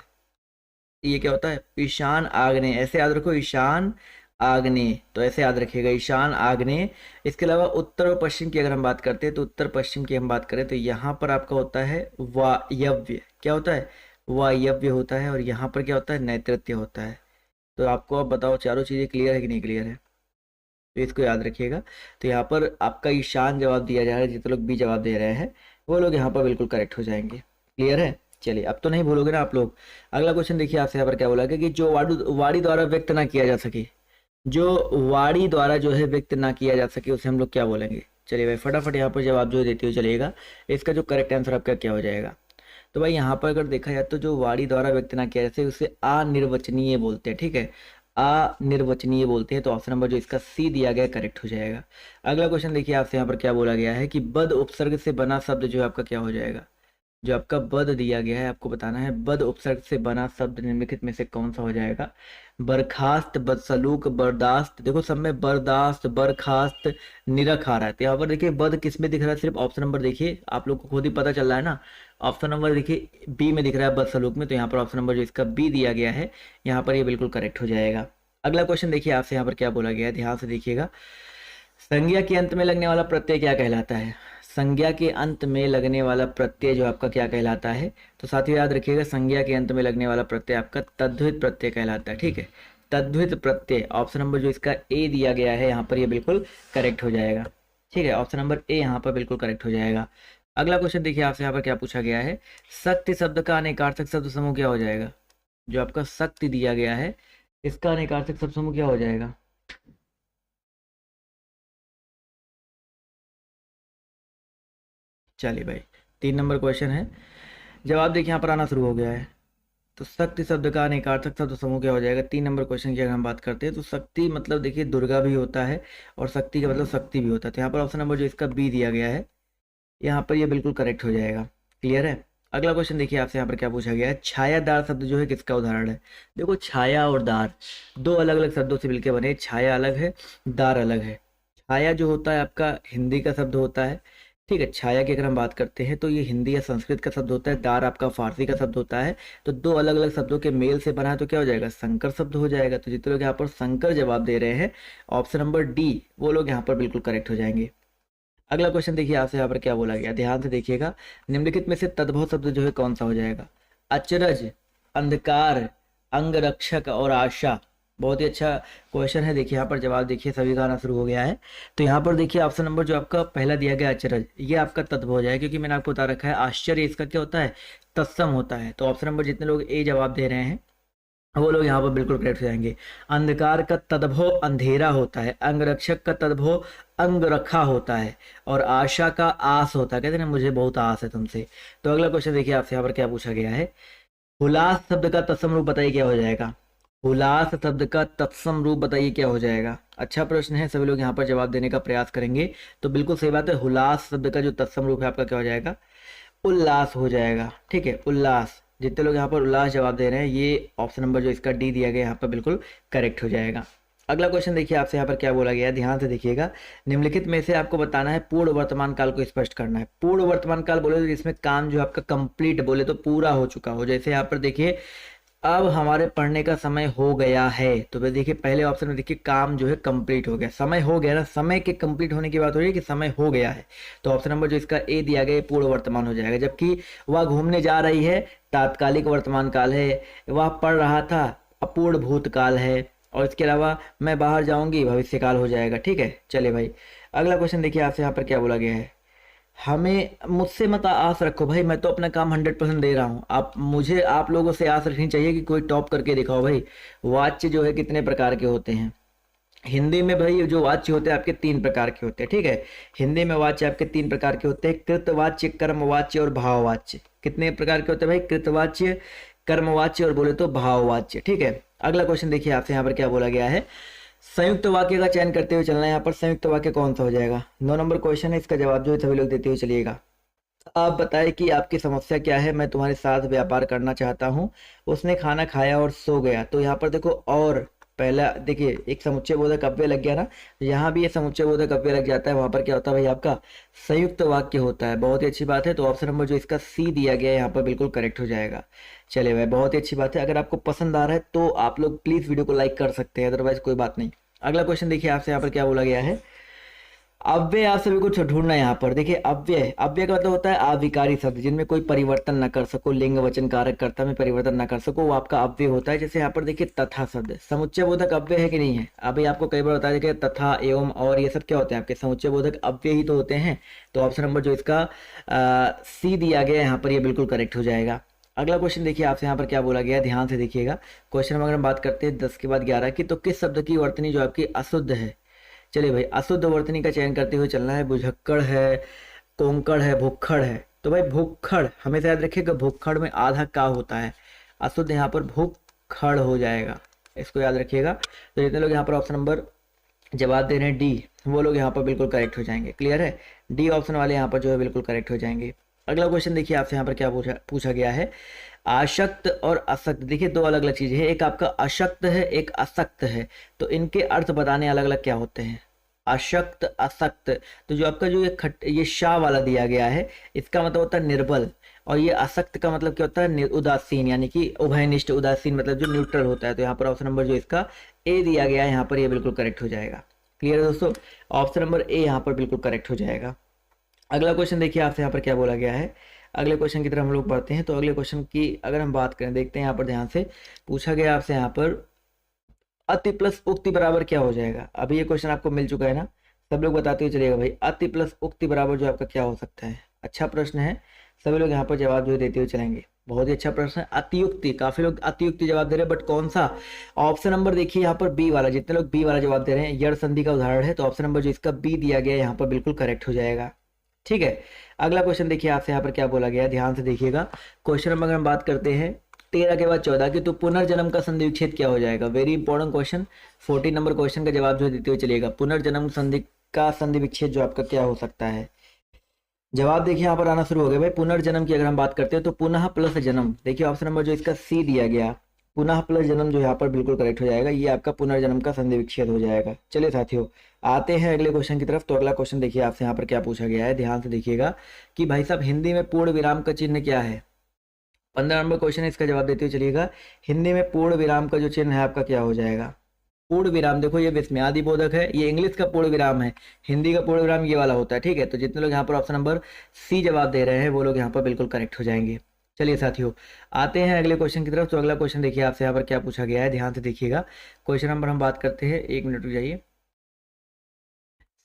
ये क्या होता है? ईशान आग्नेय, ऐसे याद रखो, ईशान आग्नेय, तो ऐसे याद रखिएगा, ईशान आग्नेय। इसके अलावा उत्तर और पश्चिम की अगर हम बात करते हैं तो उत्तर पश्चिम की हम बात करें तो यहाँ पर आपका होता है वायव्य। क्या होता है? वायव्य होता है। और यहाँ पर क्या होता है? नैऋत्य होता है। तो आपको अब बताओ चारों चीजें क्लियर है कि नहीं क्लियर है? तो इसको याद रखिएगा। तो यहाँ पर आपका ईशान जवाब दिया जा रहा है, जितने लोग बी जवाब दे रहे हैं वो लोग यहाँ पर बिल्कुल करेक्ट हो जाएंगे। क्लियर है? चलिए अब तो नहीं भूलोगे ना आप लोग। अगला क्वेश्चन देखिए आपसे यहाँ पर क्या बोला गया कि जो वाणी द्वारा व्यक्त ना किया जा सके, जो वाणी द्वारा जो है व्यक्त ना किया जा सके उसे हम लोग क्या बोलेंगे? चलिए भाई फटाफट यहाँ पर जवाब जो देते हुए चलिएगा, इसका जो करेक्ट आंसर आपका क्या हो जाएगा? तो भाई यहाँ पर अगर देखा जाए तो जो वाणी द्वारा व्यक्त ना किया जा सके उसे अनिर्वचनीय बोलते हैं। ठीक है, अनिर्वचनीय बोलते हैं। तो ऑप्शन नंबर जो इसका सी दिया गया करेक्ट हो जाएगा। अगला क्वेश्चन देखिए आपसे यहाँ पर क्या बोला गया है कि बद उपसर्ग से बना शब्द जो है आपका क्या हो जाएगा? जो आपका बद दिया गया है आपको बताना है, बद उपसर्ग से बना शब्द निम्नलिखित में से कौन सा हो जाएगा? बर्खास्त, बदसलूक, बर्दाश्त। देखो सब में बर्दाश्त, बर्खास्त, निरख आ रहा है। तो यहाँ पर देखिए बद किस में दिख रहा है? सिर्फ ऑप्शन नंबर देखिए, आप लोग को खुद ही पता चल रहा है ना। ऑप्शन नंबर देखिए बी में दिख रहा है बदसलूक में, तो यहाँ पर ऑप्शन नंबर जो इसका बी दिया गया है यहाँ पर ये बिल्कुल करेक्ट हो जाएगा। अगला क्वेश्चन देखिए आपसे यहाँ पर क्या बोला गया है, ध्यान से देखिएगा। संज्ञा के अंत में लगने वाला प्रत्यय क्या कहलाता है? संज्ञा के अंत में लगने वाला प्रत्यय जो आपका क्या कहलाता है? तो साथियों याद रखिएगा, संज्ञा के अंत में लगने वाला प्रत्यय आपका तद्धित प्रत्यय कहलाता है। ठीक है, तद्धित प्रत्यय, ऑप्शन नंबर जो इसका ए दिया गया है यहाँ पर, ये बिल्कुल करेक्ट हो जाएगा। ठीक है, ऑप्शन नंबर ए यहाँ पर बिल्कुल करेक्ट हो जाएगा। अगला क्वेश्चन देखिए आपसे, यहाँ पर क्या पूछा गया है? शक्ति शब्द का अनेकार्थक शब्द समूह क्या हो जाएगा? जो आपका शक्ति दिया गया है, इसका अनेकार्थक शब्द समूह क्या हो जाएगा? चलिए भाई, 3 नंबर क्वेश्चन है, जवाब देखिए यहाँ पर आना शुरू हो गया है। तो शक्ति शब्द का अनेकार्थक शब्द समूह क्या हो जाएगा? 3 नंबर क्वेश्चन की अगर हम बात करते हैं तो शक्ति मतलब देखिए दुर्गा भी होता है और शक्ति का मतलब शक्ति भी होता है। तो यहाँ पर ऑप्शन नंबर जो इसका बी दिया गया है, यहाँ पर ये बिल्कुल करेक्ट हो जाएगा। क्लियर है? अगला क्वेश्चन देखिए आपसे, यहाँ पर क्या पूछा गया है? छायादार शब्द जो है किसका उदाहरण है? देखो, छाया और दार दो अलग अलग शब्दों से मिलकर बने, छाया अलग है, दार अलग है। छाया जो होता है आपका हिंदी का शब्द होता है। ठीक है, छाया की अगर हम बात करते हैं तो ये हिंदी या संस्कृत का शब्द होता है, दार आपका फारसी का शब्द होता है। तो दो अलग अलग शब्दों के मेल से बना है तो क्या हो जाएगा? संकर शब्द हो जाएगा। तो जितने लोग यहाँ पर संकर जवाब दे रहे हैं, ऑप्शन नंबर डी, वो लोग यहाँ पर बिल्कुल करेक्ट हो जाएंगे। अगला क्वेश्चन देखिए आपसे, यहाँ पर क्या बोला गया, ध्यान से देखिएगा। निम्नलिखित में से तद्भव शब्द जो है कौन सा हो जाएगा? अचरज, अंधकार, अंगरक्षक और आशा। बहुत ही अच्छा क्वेश्चन है। देखिए यहाँ पर जवाब देखिए, सभी का आना शुरू हो गया है। तो यहाँ पर देखिए ऑप्शन नंबर जो आपका पहला दिया गया अचरज, ये आपका तद्भव हो जाएगा, क्योंकि मैंने आपको बता रखा है आश्चर्य इसका क्या होता है? तत्सम होता है। तो ऑप्शन नंबर जितने लोग ए जवाब दे रहे हैं वो लोग यहाँ पर बिल्कुल करेक्ट हो जाएंगे। अंधकार का तद्भव अंधेरा होता है, अंगरक्षक का तद्भव अंग रखा होता है, और आशा का आस होता है। कहते हैं ना, मुझे बहुत आस है तुमसे। तो अगला क्वेश्चन देखिए आपसे, यहाँ पर क्या पूछा गया है? हुलास शब्द का तत्सम रूप बताइए क्या हो जाएगा? हुलास शब्द का तत्सम रूप बताइए क्या हो जाएगा? अच्छा प्रश्न है, सभी लोग यहाँ पर जवाब देने का प्रयास करेंगे। तो बिल्कुल सही बात है, हुलास शब्द का जो तत्सम रूप है आपका क्या हो जाएगा? उल्लास हो जाएगा। ठीक है, उल्लास। जितने लोग यहाँ पर उल्लास जवाब दे रहे हैं, ये ऑप्शन नंबर जो इसका डी दिया गया यहाँ पर बिल्कुल करेक्ट हो जाएगा। अगला क्वेश्चन देखिए आपसे, यहाँ पर क्या बोला गया है, ध्यान से देखिएगा। निम्नलिखित में से आपको बताना है, पूर्ण वर्तमान काल को स्पष्ट करना है। पूर्ण वर्तमान काल बोले तो इसमें काम जो आपका कंप्लीट बोले तो पूरा हो चुका हो। जैसे यहाँ पर देखिए, अब हमारे पढ़ने का समय हो गया है, तो देखिए पहले ऑप्शन में देखिए काम जो है कंप्लीट हो गया, समय हो गया ना, समय के कंप्लीट होने की बात हो रही है कि समय हो गया है। तो ऑप्शन नंबर जो इसका ए दिया गया पूर्ण वर्तमान हो जाएगा। जबकि वह घूमने जा रही है, तात्कालिक वर्तमान काल है। वह पढ़ रहा था, अपूर्ण भूतकाल है। और इसके अलावा मैं बाहर जाऊंगी, भविष्य काल हो जाएगा। ठीक है, चले भाई अगला क्वेश्चन देखिए आपसे, यहाँ पर क्या बोला गया है? हमें मुझसे मत आस रखो भाई, मैं तो अपना काम 100% दे रहा हूँ। आप लोगों से आस रखनी चाहिए कि कोई टॉप करके दिखाओ भाई। वाच्य जो है कितने प्रकार के होते हैं हिंदी में? भाई जो वाच्य होते हैं आपके 3 प्रकार के होते हैं। ठीक है, हिंदी में वाच्य आपके 3 प्रकार के होते हैं, कृतवाच्य, कर्मवाच्य और भाववाच्य। कितने प्रकार के होते हैं भाई? कृतवाच्य, कर्मवाच्य और बोले तो भाववाच्य। ठीक है, अगला क्वेश्चन देखिए आपसे, यहाँ पर क्या बोला गया है? संयुक्त वाक्य का चयन करते हुए चलना है। यहाँ पर संयुक्त वाक्य कौन सा हो जाएगा? 9 नंबर क्वेश्चन है, इसका जवाब जो है सभी लोग देते हुए चलिएगा। आप बताएं कि आपकी समस्या क्या है, मैं तुम्हारे साथ व्यापार करना चाहता हूँ। उसने खाना खाया और सो गया। तो यहाँ पर देखो, और पहला देखिए एक समुच्चय बोधक अव्यय लग गया ना, यहाँ भी ये समुच्चय बोधक अव्यय लग जाता है। वहां पर क्या होता है भाई? आपका संयुक्त वाक्य होता है। बहुत ही अच्छी बात है। तो ऑप्शन नंबर जो इसका सी दिया गया है यहाँ पर बिल्कुल करेक्ट हो जाएगा। चलिए भाई, बहुत ही अच्छी बात है। अगर आपको पसंद आ रहा है तो आप लोग प्लीज वीडियो को लाइक कर सकते हैं, अदरवाइज कोई बात नहीं। अगला क्वेश्चन देखिए आपसे, यहाँ पर क्या बोला गया है? अव्यय आप सभी को ढूंढना है। यहाँ पर देखिए, अव्यय, अव्यय का मतलब होता है अविकारी शब्द, जिनमें कोई परिवर्तन न कर सको, लिंग वचन कारक कर्ता में परिवर्तन न कर सको, वो आपका अव्यय होता है। जैसे यहाँ पर देखिए तथा शब्द समुच्चय बोधक अव्यय है कि नहीं है? अभी आपको कई बार बताया कि तथा, एवं और ये सब क्या होते हैं? आपके समुच्चय बोधक अव्यय ही तो होते हैं। तो ऑप्शन नंबर जो इसका सी दिया गया है यहाँ पर, ये बिल्कुल करेक्ट हो जाएगा। अगला क्वेश्चन देखिए आपसे, यहाँ पर क्या बोला गया है? ध्यान से देखिएगा। क्वेश्चन में अगर हम बात करते हैं 10 के बाद 11 की, तो किस शब्द की वर्तनी जो आपकी अशुद्ध है? चलिए भाई, अशुद्ध वर्तनी का चयन करते हुए चलना है। बुझक्कड़ है, कोंकण है, भुक्खड़ है। तो भाई भुक्खड़ हमेशा याद रखिएगा, भुक्खड़ में आधा का होता है। अशुद्ध यहाँ पर भुक्खड़ हो जाएगा, इसको याद रखिएगा। तो जितने लोग यहाँ पर ऑप्शन नंबर जवाब दे रहे हैं डी, वो लोग यहाँ पर बिल्कुल करेक्ट हो जाएंगे। क्लियर है? डी ऑप्शन वाले यहाँ पर जो है बिल्कुल करेक्ट हो जाएंगे। अगला क्वेश्चन देखिए आपसे, यहाँ पर क्या पूछा गया है? आशक्त और असक्त, देखिए दो अलग अलग चीजें हैं। एक आपका अशक्त है, एक असक्त है। तो इनके अर्थ बताने अलग अलग क्या होते हैं? अशक्त, असक्त। तो जो आपका जो ये शाह वाला दिया गया है, इसका मतलब होता है निर्बल। और ये असक्त का मतलब क्या होता है? उदासीन, यानी कि उभयनिष्ठ। उदासीन मतलब जो न्यूट्रल होता है। तो यहाँ पर ऑप्शन नंबर जो इसका ए दिया गया है यहाँ पर, ये बिल्कुल करेक्ट हो जाएगा। क्लियर है दोस्तों? ऑप्शन नंबर ए यहाँ पर बिल्कुल करेक्ट हो जाएगा। अगला क्वेश्चन देखिए आपसे यहाँ पर क्या बोला गया है। अगले क्वेश्चन की तरफ हम लोग बढ़ते हैं। तो अगले क्वेश्चन की अगर हम बात करें, देखते हैं यहाँ पर ध्यान से। पूछा गया आपसे यहाँ पर अति प्लस उक्ति बराबर क्या हो जाएगा। अभी ये क्वेश्चन आपको मिल चुका है ना, सब लोग बताते हुए चलिएगा भाई, अति प्लस उक्ति बराबर जो आपका क्या हो सकता है। अच्छा प्रश्न है, सभी लोग यहाँ पर जवाब जो देते हुए चलेंगे। बहुत ही अच्छा प्रश्न है। अतियुक्ति, काफी लोग अतियुक्ति जवाब दे रहे हैं, बट कौन सा? ऑप्शन नंबर देखिए यहाँ पर बी वाला, जितने लोग बी वाला जवाब दे रहे हैं, यड़ संधि का उदाहरण है, तो ऑप्शन नंबर जो इसका बी दिया गया है यहाँ पर बिल्कुल करेक्ट हो जाएगा। ठीक है, अगला क्वेश्चन देखिए आपसे यहाँ पर क्या बोला गया है, ध्यान से देखिएगा। क्वेश्चन नंबर अगर हम बात करते हैं 13 के बाद 14 की, तो पुनर्जन्म का संधि विच्छेद क्या हो जाएगा। Very important question, 14 number question का जवाब जो देते हुए चलिएगा। पुनर्जन्म संधि का संधि विच्छेद जो आपका क्या हो सकता है। जवाब देखिए यहाँ पर आना शुरू हो गया भाई। पुनर्जन्म की अगर हम बात करते हैं तो पुनः प्लस जन्म, देखिए ऑप्शन नंबर जो इसका सी दिया गया, पुनः प्लस जन्म जो यहाँ पर बिल्कुल करेक्ट हो जाएगा। ये आपका पुनर्जन्म का संधि विच्छेद हो जाएगा। चलिए साथियों, आते हैं अगले क्वेश्चन की तरफ। तो अगला क्वेश्चन देखिए आपसे यहाँ पर क्या पूछा गया है, ध्यान से देखिएगा कि भाई साहब हिंदी में पूर्ण विराम का चिन्ह क्या है। 15 नंबर क्वेश्चन है, इसका जवाब देते हुए चलिएगा। हिंदी में पूर्ण विराम का जो चिन्ह है आपका क्या हो जाएगा। पूर्ण विराम, देखो ये विस्मयादि बोधक है, ये इंग्लिश का पूर्ण विराम है, हिंदी का पूर्ण विराम ये वाला होता है। ठीक है, तो जितने लोग यहाँ पर ऑप्शन नंबर सी जवाब दे रहे हैं वो लोग यहाँ पर बिल्कुल करेक्ट हो जाएंगे। चलिए साथियों, आते हैं अगले क्वेश्चन की तरफ। तो अगला क्वेश्चन देखिए आपसे यहाँ पर क्या पूछा गया है, ध्यान से देखिएगा। क्वेश्चन नंबर हम बात करते हैं, 1 मिनट रुक जाइए,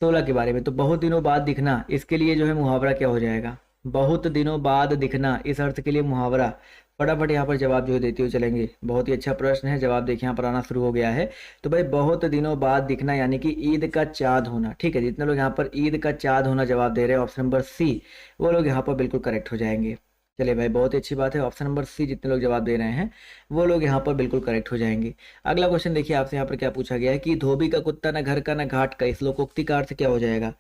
16 के बारे में। तो बहुत दिनों बाद दिखना, इसके लिए जो है मुहावरा क्या हो जाएगा। बहुत दिनों बाद दिखना, इस अर्थ के लिए मुहावरा। फटाफट यहाँ पर जवाब जो है देते हुए चलेंगे। बहुत ही अच्छा प्रश्न है, जवाब देखिए यहाँ पर आना शुरू हो गया है। तो भाई बहुत दिनों बाद दिखना यानी कि ईद का चाँद होना। ठीक है, जितने लोग यहाँ पर ईद का चाँद होना जवाब दे रहे हैं ऑप्शन नंबर सी, वो लोग यहाँ पर बिल्कुल करेक्ट हो जाएंगे। चलिए भाई, बहुत ही अच्छी बात है, ऑप्शन नंबर सी जितने लोग जवाब दे रहे हैं वो लोग यहाँ पर बिल्कुल करेक्ट हो जाएंगे। अगला क्वेश्चन देखिए आपसे यहाँ पर क्या पूछा गया है कि धोबी का कुत्ता न घर का न घाट का, इस लोकोक्ति का अर्थ क्या हो जाएगा।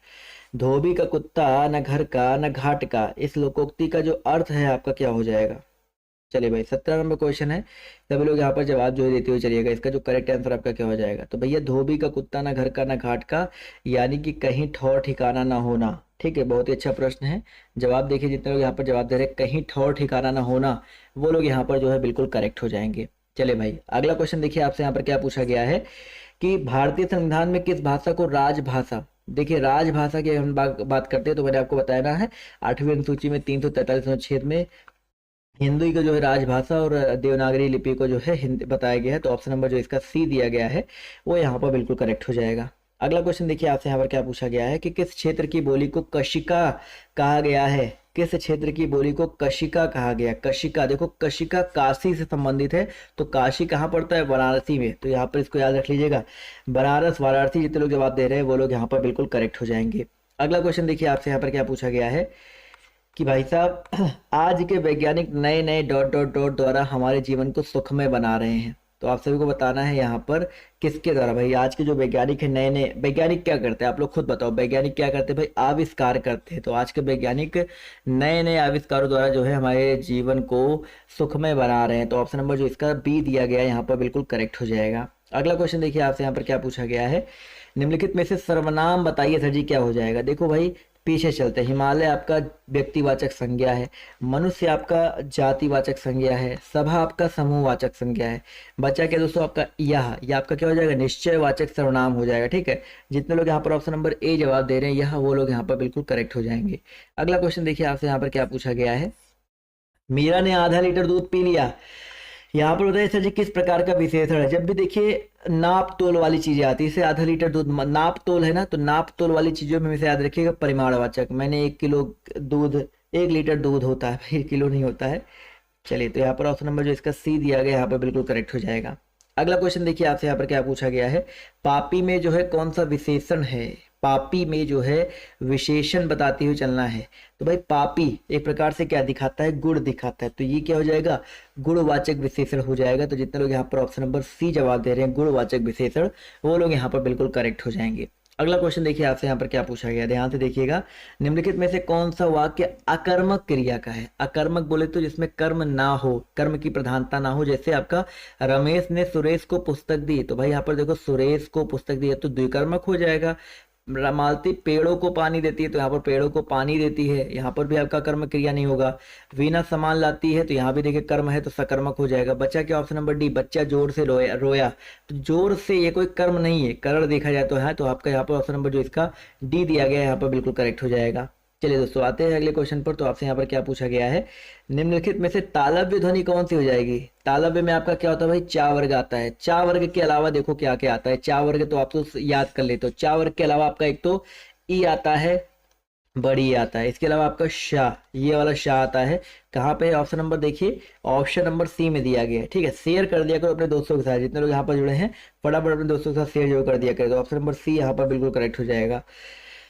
धोबी का कुत्ता न घर का न घाट का, इस लोकोक्ति का जो अर्थ है आपका क्या हो जाएगा। चलिए भाई, 17 नंबर क्वेश्चन है, सभी लोग यहाँ पर जवाब जो है देते हुए चलिएगा। इसका जो करेक्ट आंसर आपका क्या हो जाएगा। तो भैया धोबी का कुत्ता ना घर का ना घाट का, यानी कि कहीं ठौर ठिकाना ना होना। ठीक है, बहुत ही अच्छा प्रश्न है। जवाब देखिए, जितने लोग यहाँ पर जवाब दे रहे हैं कहीं ठौर ठिकाना ना होना, वो लोग यहाँ पर जो है बिल्कुल करेक्ट हो जाएंगे। चलिए भाई, अगला क्वेश्चन देखिए आपसे यहाँ पर क्या पूछा गया है कि भारतीय संविधान में किस भाषा को राजभाषा। देखिए राजभाषा की हम बात करते हैं तो मैंने आपको बताया ना है 8वीं अनुसूची में 343 अनुच्छेद में हिंदी को जो है राजभाषा और देवनागरी लिपि को जो है हिंदी बताया गया है। तो ऑप्शन नंबर जो इसका सी दिया गया है वो यहाँ पर बिल्कुल करेक्ट हो जाएगा। अगला क्वेश्चन देखिए आपसे यहाँ पर क्या पूछा गया है कि किस क्षेत्र की बोली को कशिका कहा गया है। किस क्षेत्र की बोली को कशिका कहा गया। कशिका, देखो कशिका काशी से संबंधित है, तो काशी कहाँ पड़ता है, वाराणसी में। तो यहाँ पर इसको याद रख लीजिएगा, बनारस वाराणसी। जितने लोग जवाब दे रहे हैं वो लोग यहाँ पर बिल्कुल करेक्ट हो जाएंगे। अगला क्वेश्चन देखिए आपसे यहाँ पर क्या पूछा गया है कि भाई साहब आज के वैज्ञानिक नए नए डॉट डॉट डॉट द्वारा हमारे जीवन को सुखमय बना रहे हैं। तो आप सभी को बताना है यहाँ पर किसके द्वारा। भाई आज के जो वैज्ञानिक है, नए नए वैज्ञानिक क्या करते हैं, आप लोग खुद बताओ। वैज्ञानिक क्या करते हैं भाई, आविष्कार करते हैं। तो आज के वैज्ञानिक नए नए आविष्कारों द्वारा जो है हमारे जीवन को सुखमय बना रहे हैं। तो ऑप्शन नंबर जो इसका बी दिया गया है यहाँ पर बिल्कुल करेक्ट हो जाएगा। अगला क्वेश्चन देखिए आपसे यहाँ पर क्या पूछा गया है, निम्नलिखित में से सर्वनाम बताइए सर जी क्या हो जाएगा। देखो भाई पीछे चलते हैं। हिमालय आपका व्यक्तिवाचक संज्ञा है, मनुष्य आपका जातिवाचक संज्ञा है, सभा आपका समूहवाचक संज्ञा है। बचा क्या दोस्तों आपका यह आपका क्या हो जाएगा, निश्चयवाचक सर्वनाम हो जाएगा। ठीक है, जितने लोग यहाँ पर ऑप्शन नंबर ए जवाब दे रहे हैं यह, वो लोग यहाँ पर बिल्कुल करेक्ट हो जाएंगे। अगला क्वेश्चन देखिए आपसे यहाँ पर क्या पूछा गया है, मीरा ने आधा लीटर दूध पी लिया। यहाँ पर बताइए सर जी किस प्रकार का विशेषण है। जब भी देखिए नाप तोल वाली चीजें आती है, जैसे आधा लीटर दूध नाप तोल है ना, तो नाप तोल वाली चीजों में हमेशा याद रखिएगा परिमाणवाचक। मैंने 1 किलो दूध, 1 लीटर दूध होता है भाई, किलो नहीं होता है। चलिए, तो यहाँ पर ऑप्शन नंबर जो इसका सी दिया गया यहाँ पर बिल्कुल करेक्ट हो जाएगा। अगला क्वेश्चन देखिए आपसे यहाँ पर क्या पूछा गया है, पापी में जो है कौन सा विशेषण है। पापी में जो है विशेषण बताते हुए चलना है। तो भाई पापी एक प्रकार से क्या दिखाता है, गुण दिखाता है। तो ये क्या हो जाएगा, गुणवाचक विशेषण हो जाएगा। तो जितने लोग यहाँ पर ऑप्शन नंबर सी जवाब दे रहे हैं गुणवाचक विशेषण, वो लोग यहाँ पर बिल्कुल करेक्ट हो जाएंगे। अगला क्वेश्चन देखिए आपसे यहाँ पर क्या पूछा गया, ध्यान से देखिएगा। निम्नलिखित में से कौन सा वाक्य अकर्मक क्रिया का है। अकर्मक बोले तो जिसमें कर्म ना हो, कर्म की प्रधानता ना हो। जैसे आपका रमेश ने सुरेश को पुस्तक दी, तो भाई यहाँ पर देखो सुरेश को पुस्तक दी है तो द्विकर्मक हो जाएगा। मालती पेड़ों को पानी देती है, तो यहाँ पर पेड़ों को पानी देती है, यहाँ पर भी आपका कर्म क्रिया नहीं होगा। वीणा सामान लाती है, तो यहाँ भी देखिए कर्म है तो सकर्मक हो जाएगा। बच्चा क्या, ऑप्शन नंबर डी, बच्चा जोर से रोया। तो जोर से ये कोई कर्म नहीं है, करण देखा जाए तो है। तो आपका यहाँ पर ऑप्शन नंबर जो इसका डी दिया गया है यहाँ पर बिल्कुल करेक्ट हो जाएगा। चलिए दोस्तों आते हैं अगले क्वेश्चन पर। तो आपसे यहाँ पर क्या पूछा गया है, निम्नलिखित में से तालव्य ध्वनि कौन सी हो जाएगी। तालव्य में आपका क्या होता है भाई, चा वर्ग आता है। चा वर्ग के अलावा देखो क्या क्या आता है, चा वर्ग तो आप तो याद कर लेते हो। चा वर्ग के अलावा आपका एक तो ई आता है, बड़ी आता है, इसके अलावा आपका शाह, ये वाला शाह आता है। कहाँ पे ऑप्शन नंबर देखिए, ऑप्शन नंबर सी में दिया गया है। ठीक है, शेयर कर दिया करो अपने दोस्तों के साथ, जितने लोग यहाँ पर जुड़े हैं फटाफट अपने दोस्तों के साथ शेयर जो कर दिया करें। तो ऑप्शन नंबर सी यहाँ पर बिल्कुल करेक्ट हो जाएगा।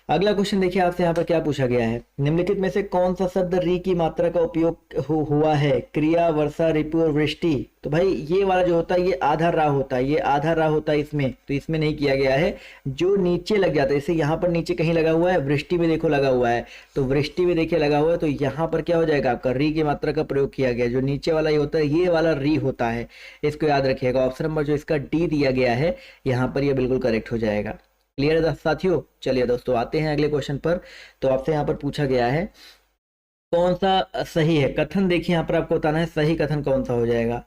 अगला क्वेश्चन देखिए आपसे यहाँ पर क्या पूछा गया है, निम्नलिखित में से कौन सा शब्द री की मात्रा का उपयोग हुआ है, क्रिया, वर्षा, रिपु और वृष्टि। तो भाई ये वाला जो होता है ये आधा रा होता है, ये आधा रा होता है इसमें, तो इसमें नहीं किया गया है। जो नीचे लग जाता है, जैसे यहाँ पर नीचे कहीं लगा हुआ है, वृष्टि में देखो लगा हुआ है, तो वृष्टि में देखिए लगा हुआ है, तो यहाँ पर क्या हो जाएगा आपका, री की मात्रा का प्रयोग किया गया। जो नीचे वाला ये होता है ये वाला री होता है, इसको याद रखिएगा। ऑप्शन नंबर जो इसका डी दिया गया है यहाँ पर, यह बिल्कुल करेक्ट हो जाएगा। क्लियर है साथियों। चलिए दोस्तों आते हैं अगले क्वेश्चन पर। तो आपसे यहाँ पर पूछा गया है कौन सा सही है कथन। देखिए यहाँ पर आपको बताना है सही कथन कौन सा हो जाएगा।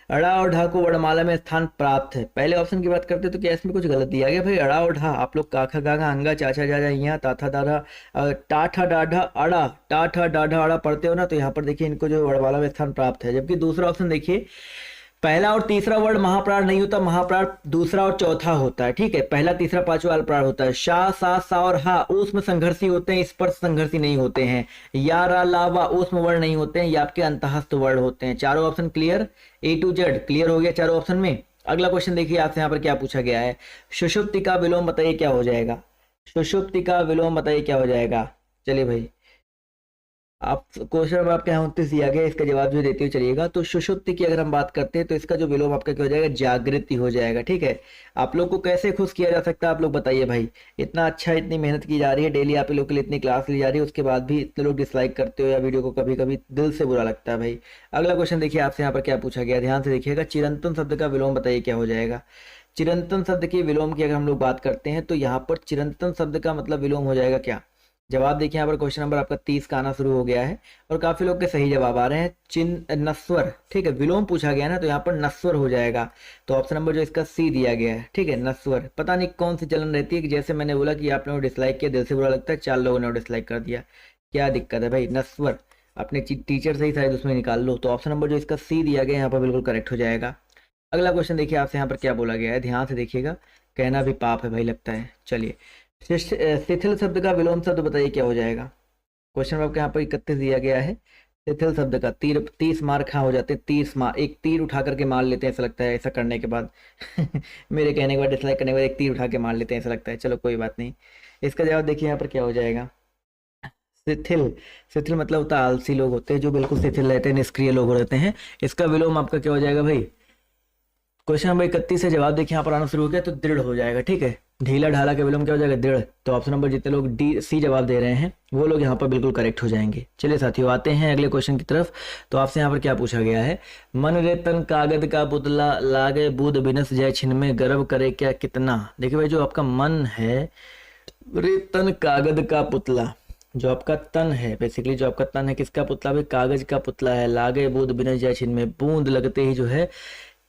अड़ा और ढा को वर्णमाला में स्थान प्राप्त है। पहले ऑप्शन की बात करते हैं तो क्या इसमें कुछ गलत दिया गया भाई। अड़ा और ढा आप लोग काखा गागा अंगा चाचा जाजा यहाँ ताथा दादा टाठा डाढ़ा अड़ा, टाठा डाढ़ा अड़ा पढ़ते हो ना, तो यहाँ पर देखिए इनको जो वर्णमाला में स्थान प्राप्त है। जबकि दूसरा ऑप्शन देखिए, पहला और तीसरा वर्ड महाप्राण नहीं होता, महाप्राण दूसरा और चौथा होता है। ठीक है, पहला तीसरा पांचवा अल्पप्राण होता है। शा सा सा और हा उसमें संघर्षी होते हैं, स्पर्श संघर्षी नहीं होते हैं। या रा ला वा उसमें वर्ण नहीं होते हैं, ये आपके अंतःस्थ वर्ण होते हैं। चारों option clear, A to Z clear हो गया चारों ऑप्शन में। अगला क्वेश्चन देखिए आपसे यहाँ पर क्या पूछा गया है, सुषुप्ति का विलोम बताइए क्या हो जाएगा। सुषुप्ति का विलोम बताइए क्या हो जाएगा। चलिए भाई आप क्वेश्चन नंबर आपके यहाँ 29 दिया गया, इसका जवाब जो देते हुए चलिएगा। तो सुषुप्ति की अगर हम बात करते हैं तो इसका जो विलोम आपका क्या हो जाएगा, जागृति हो जाएगा। ठीक है, आप लोग को कैसे खुश किया जा सकता है आप लोग बताइए भाई। इतना अच्छा, इतनी मेहनत की जा रही है, डेली आप लोग के लिए इतनी क्लास ली जा रही है, उसके बाद भी इतने लोग डिसलाइक करते हो या वीडियो को कभी कभी दिल से बुरा लगता है भाई। अगला क्वेश्चन देखिए आपसे यहाँ पर क्या पूछा गया, ध्यान से देखिएगा। चिरंतन शब्द का विलोम बताइए क्या हो जाएगा। चिरंतन शब्द के विलोम की अगर हम लोग बात करते हैं तो यहाँ पर चिरंतन शब्द का मतलब विलोम हो जाएगा क्या। जवाब देखिए यहाँ पर क्वेश्चन नंबर आपका 30 का आना शुरू हो गया है और काफी लोग के सही जवाब आ रहे हैं। नस्वर। ठीक है, विलोम पूछा गया ना, तो यहाँ पर नस्वर हो जाएगा। तो ऑप्शन नंबर जो इसका सी दिया गया है। ठीक है, नस्वर। पता नहीं कौन सी जलन रहती है कि जैसे मैंने बोला कि आपने डिसलाइक किया, दिल से बुरा लगता है, 4 लोगों ने डिसलाइक कर दिया, क्या दिक्कत है भाई। नस्वर, अपने टीचर से ही शायद उसमें निकाल लो। तो ऑप्शन नंबर जो इसका सी दिया गया यहाँ पर बिल्कुल करेक्ट हो जाएगा। अगला क्वेश्चन देखिए आपसे यहाँ पर क्या बोला गया है, ध्यान से देखिएगा, कहना भी पाप है भाई लगता है। चलिए, शिथिल शब्द का विलोम शब्द बताइए क्या हो जाएगा। क्वेश्चन आपके यहाँ पर 31 दिया गया है। शिथिल शब्द का 30 मार्क हाँ हो जाते हैं, 30 मार्क। एक तीर उठा करके मार लेते हैं ऐसा लगता है, ऐसा करने के बाद मेरे कहने के बाद डिसलाइक करने के बाद एक तीर उठा के मार लेते हैं ऐसा लगता है। चलो कोई बात नहीं, इसका जवाब देखिए यहाँ पर क्या हो जाएगा। शिथिल, शिथिल मतलब होता है आलसी लोग होते हैं, जो बिल्कुल शिथिल रहते हैं, निष्क्रिय लोग रहते हैं। इसका विलोम आपका क्या हो जाएगा भाई। क्वेश्चन नंबर 31 से जवाब देखिए यहाँ पर आना शुरू हो गया, तो दृढ़ हो जाएगा। ठीक है, ढीला ढाला के विलोम क्या हो जाएगा, दृढ़। तो ऑप्शन नंबर जितने लोग डी सी जवाब दे रहे हैं वो लोग यहाँ पर बिल्कुल करेक्ट हो जाएंगे। चलिए साथियों आते हैं अगले क्वेश्चन की तरफ। तो आपसे यहाँ पर क्या पूछा गया है, मन रे तन कागज का पुतला लागे बूद बिनस जय छिन में गर्व करे क्या कितना। देखिए भाई, जो आपका मन है, रे तन कागज का पुतला, जो आपका तन है, बेसिकली जो आपका तन है किसका पुतला भाई, कागज का पुतला है। लागे बूंद बिना जय छिन में, बूंद लगते ही जो है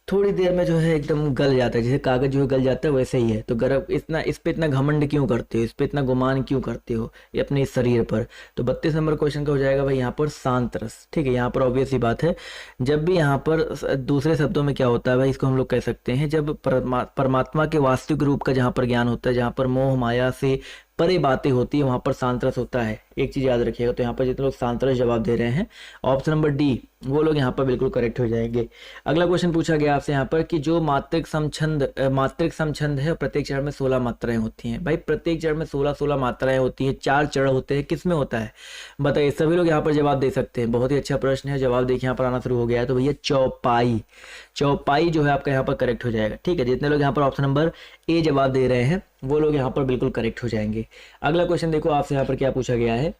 थोड़ी देर में जो है एकदम गल जाता है, जैसे कागज जो है गल जाता है वैसे ही है। तो गर्व, इतना इस पे इतना घमंड क्यों करते हो, इस पे इतना गुमान क्यों करते हो ये अपने इस शरीर पर। तो 32 नंबर क्वेश्चन का हो जाएगा भाई यहाँ पर शांत रस। ठीक है, यहाँ पर ऑब्वियस ही बात है, जब भी यहाँ पर दूसरे शब्दों में क्या होता है भाई, इसको हम लोग कह सकते हैं जब परमात्मा के वास्तविक रूप का जहाँ पर ज्ञान होता है, जहाँ पर मोह माया से परे बातें होती है, वहां पर शांतरस होता है। एक चीज याद रखिएगा। तो यहाँ पर जितने लोग शांतरस जवाब दे रहे हैं ऑप्शन नंबर डी, वो लोग यहाँ पर बिल्कुल करेक्ट हो जाएंगे। अगला क्वेश्चन पूछा गया आपसे यहाँ पर कि जो मात्रिक समछंद है, प्रत्येक चरण में 16 मात्राएं होती हैं। भाई प्रत्येक चरण में 16 मात्राएं होती हैं, 4 चरण होते हैं, किस में होता है बताइए। सभी लोग यहाँ पर जवाब दे सकते हैं, बहुत ही अच्छा प्रश्न है। जवाब देखिए यहाँ पर आना शुरू हो गया है। तो भैया चौपाई, चौपाई जो है आपका यहाँ पर करेक्ट हो जाएगा। ठीक है, जितने लोग यहाँ पर ऑप्शन नंबर ए जवाब दे रहे हैं वो लोग यहाँ पर बिल्कुल करेक्ट हो जाएंगे। अगला क्वेश्चन देखो आपसे यहाँ पर क्या पूछा गया है,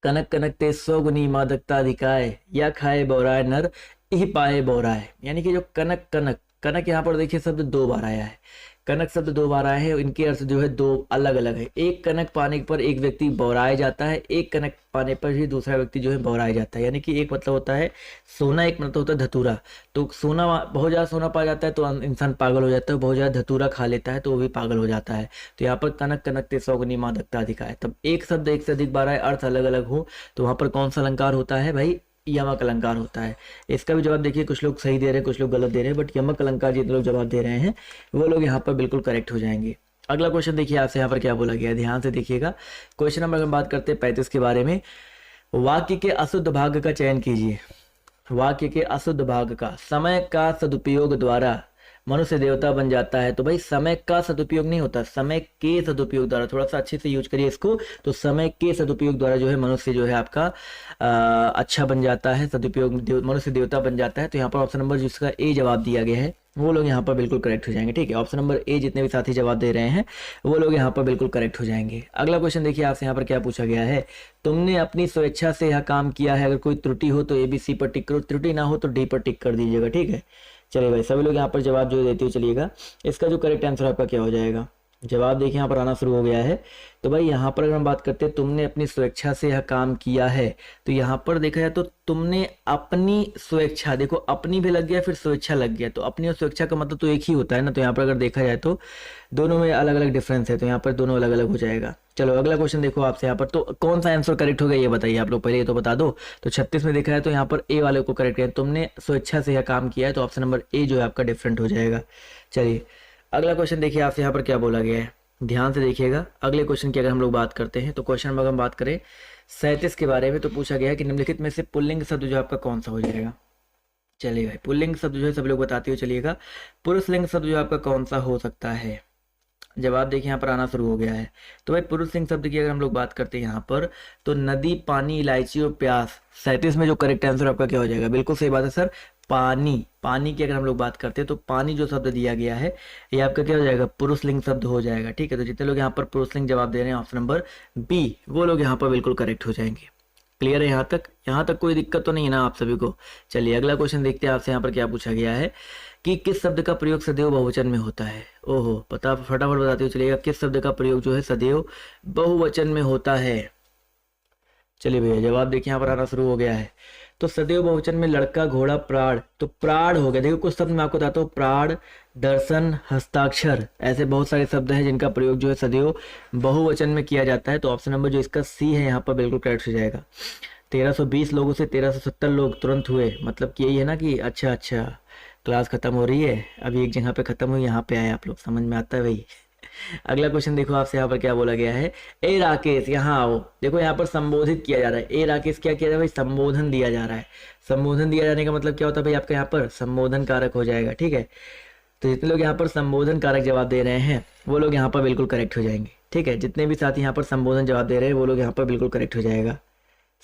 कनक कनक ते 100 गुनी मादकता दिखाए, या खाए बोराए नर ही पाए बोराए। यानी कि जो कनक कनक, कनक यहाँ पर देखिए शब्द 2 बार आया है। कनक शब्द 2 बार आए हैं, इनके अर्थ जो है 2 अलग अलग है। एक कनक पाने पर एक व्यक्ति बौराया जाता है, एक कनक पाने पर ही दूसरा व्यक्ति जो है बौराया जाता है। यानी कि एक मतलब होता है सोना, एक मतलब होता है धतूरा। तो सोना, बहुत ज़्यादा सोना पा जाता है तो इंसान पागल हो जाता है, बहुत ज़्यादा धतूरा खा लेता है तो वो भी पागल हो जाता है। तो यहाँ पर कनक कनकते सौगुनी मादकता अधिका है। तब एक शब्द एक से अधिक बार आए, अर्थ अलग अलग हो, तो वहाँ पर कौन सा अलंकार होता है भाई? यमक अलंकार होता है। इसका भी जवाब देखिए, कुछ लोग सही दे रहे हैं, कुछ लोग गलत दे रहे हैं, बट यमक अलंकार जितने लोग जवाब दे रहे हैं वो लोग यहाँ पर बिल्कुल करेक्ट हो जाएंगे। अगला क्वेश्चन देखिए आपसे यहाँ पर क्या बोला गया है, ध्यान से देखिएगा। क्वेश्चन नंबर हम बात करते हैं 35 के बारे में। वाक्य के अशुद्ध भाग का चयन कीजिए। वाक्य के अशुद्ध भाग का, समय का सदुपयोग द्वारा मनुष्य देवता बन जाता है। तो भाई समय का सदुपयोग नहीं होता, समय के सदुपयोग द्वारा, थोड़ा सा अच्छे से यूज करिए इसको। तो समय के सदुपयोग द्वारा जो है मनुष्य जो है आपका अच्छा बन जाता है, सदुपयोग मनुष्य देवता बन जाता है। तो यहाँ पर ऑप्शन नंबर जिसका ए जवाब दिया गया है वो लोग यहाँ पर बिल्कुल करेक्ट हो जाएंगे। ठीक है, ऑप्शन नंबर ए जितने भी साथी जवाब दे रहे हैं वो लोग यहाँ पर बिल्कुल करेक्ट हो जाएंगे। अगला क्वेश्चन देखिए आपसे यहाँ पर क्या पूछा गया है। तुमने अपनी स्वेच्छा से यह काम किया है। अगर कोई त्रुटि हो तो ABC पर टिक करो, त्रुटि ना हो तो डी पर टिक कर दीजिएगा। ठीक है, चलिए भाई सभी लोग यहाँ पर जवाब जो देते हुए चलिएगा। इसका जो करेक्ट आंसर आपका क्या हो जाएगा? जवाब देखिए यहाँ पर आना शुरू हो गया है। तो भाई यहाँ पर अगर हम बात करते हैं तुमने अपनी स्वेच्छा से यह काम किया है, तो यहाँ पर देखा जाए तो तुमने अपनी स्वेच्छा, देखो अपनी भी लग गया फिर स्वेच्छा लग गया, तो अपनी और स्वेच्छा का मतलब तो एक ही होता है ना। तो यहाँ पर अगर देखा जाए तो दोनों में अलग अलग डिफरेंस है, तो यहाँ पर दोनों अलग अलग हो जाएगा। चलो अगला क्वेश्चन देखो आपसे यहाँ पर, तो कौन सा आंसर करेक्ट हो गया ये बताइए आप लोग, पहले ये तो बता दो। तो 36 में देखा है तो यहाँ पर ए वाले को करेक्ट किया, तुमने स्वेच्छा से यह काम किया है, तो ऑप्शन नंबर ए जो है आपका डिफरेंट हो जाएगा। चलिए अगला क्वेश्चन देखिए आपसे यहाँ पर क्या बोला गया है, ध्यान से देखिएगा। अगले क्वेश्चन की अगर हम लोग बात करते हैं तो क्वेश्चन नंबर हम बात करें 37 के बारे में, तो पूछा गया है कि निम्नलिखित में से पुल्लिंग शब्द जो आपका कौन सा हो जाएगा। चलिए भाई पुल्लिंग शब्द जो है सब लोग बताते हुए चलिएगा। पुरुष लिंग शब्द जो आपका कौन सा हो सकता है? जवाब देखिए यहाँ पर आना शुरू हो गया है। तो भाई पुरुष लिंग शब्द की अगर हम लोग बात करते हैं यहाँ पर, तो नदी, पानी, इलायची और प्यास। 37 में जो करेक्ट आंसर आपका क्या हो जाएगा? बिल्कुल सही बात है सर, पानी। पानी की अगर हम लोग बात करते हैं तो पानी जो शब्द दिया गया है ये आपका क्या हो जाएगा? पुरुष लिंग शब्द हो जाएगा। ठीक है, तो जितने लोग यहाँ पर पुरुष लिंग जवाब दे रहे हैं ऑप्शन नंबर बी, वो लोग यहाँ पर बिल्कुल करेक्ट हो जाएंगे। क्लियर है यहाँ तक? यहाँ तक कोई दिक्कत तो नहीं है ना आप सभी को? चलिए अगला क्वेश्चन देखते हैं आपसे यहाँ पर क्या पूछा गया है कि किस शब्द का प्रयोग सदैव बहुवचन में होता है। ओहो, पता फटाफट बताते हुए चलिएगा, किस शब्द का प्रयोग जो है सदैव बहुवचन में होता है। चलिए भैया जवाब देखिए यहाँ पर आना शुरू हो गया है। तो सदैव बहुवचन में लड़का, घोड़ा, प्राण, तो प्राण हो गया। देखो कुछ शब्द मैं आपको बताता हूँ, प्राण, दर्शन, हस्ताक्षर, ऐसे बहुत सारे शब्द हैं जिनका प्रयोग जो है सदैव बहुवचन में किया जाता है। तो ऑप्शन नंबर जो इसका सी है यहाँ पर बिल्कुल करेक्ट हो जाएगा। 1320 लोगों से 1370 लोग तुरंत हुए, मतलब कि यही है ना कि अच्छा क्लास खत्म हो रही है, अभी एक जगह पे खत्म हुई, यहाँ पे आए आप लोग, समझ में आता है भाई। अगला क्वेश्चन देखो आपसे यहाँ पर क्या बोला गया है। ए राकेश यहाँ आओ। देखो यहाँ पर संबोधित किया जा रहा है। ए राकेश क्या किया जा रहा है भाई? संबोधन दिया जा रहा है। संबोधन दिया जाने का मतलब क्या होता है भाई? आपका यहाँ पर संबोधन कारक हो जाएगा। ठीक है, तो जितने लोग यहाँ पर संबोधन कारक जवाब दे रहे हैं वो लोग यहाँ पर बिल्कुल करेक्ट हो जाएंगे। ठीक है, जितने भी साथी यहाँ पर संबोधन जवाब दे रहे हैं वो लोग यहाँ पर बिल्कुल करेक्ट हो जाएगा।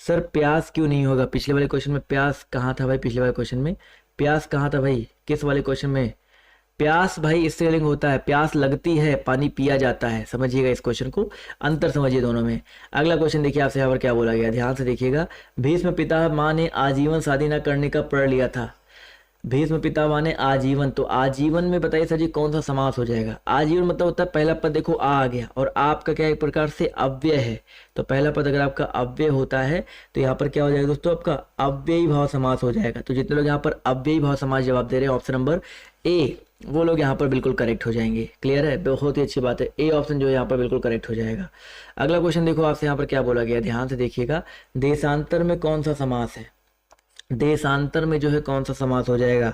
सर प्यास क्यों नहीं होगा? पिछले वाले क्वेश्चन में प्यास कहाँ था भाई? पिछले वाले क्वेश्चन में प्यास कहाँ था भाई? किस वाले क्वेश्चन में? प्यास भाई स्त्रीलिंग होता है, प्यास लगती है, पानी पिया जाता है। समझिएगा इस क्वेश्चन को, अंतर समझिए दोनों में। अगला क्वेश्चन देखिए आपसे यहाँ पर क्या बोला गया, ध्यान से देखिएगा। भीष्म पितामह ने आजीवन शादी न करने का प्रण लिया था। भीष्म पितामह ने आजीवन, तो आजीवन में बताइए सर जी कौन सा समास हो जाएगा? आजीवन मतलब होता है पहला पद देखो आ गया, और आपका क्या एक प्रकार से अव्यय है, तो पहला पद अगर आपका अव्यय होता है तो यहाँ पर क्या हो जाएगा दोस्तों? आपका अव्ययी भाव समास हो जाएगा। तो जितने लोग यहाँ पर अव्ययी भाव समास जवाब दे रहे हैं ऑप्शन नंबर ए, वो लोग यहाँ पर बिल्कुल करेक्ट हो जाएंगे। क्लियर है? बहुत ही अच्छी बात है, ए ऑप्शन जो है यहाँ पर बिल्कुल करेक्ट हो जाएगा। अगला क्वेश्चन देखो आपसे यहाँ पर क्या बोला गया, ध्यान से देखिएगा। देशांतर में कौन सा समास है? देशांतर में जो है कौन सा समास हो जाएगा?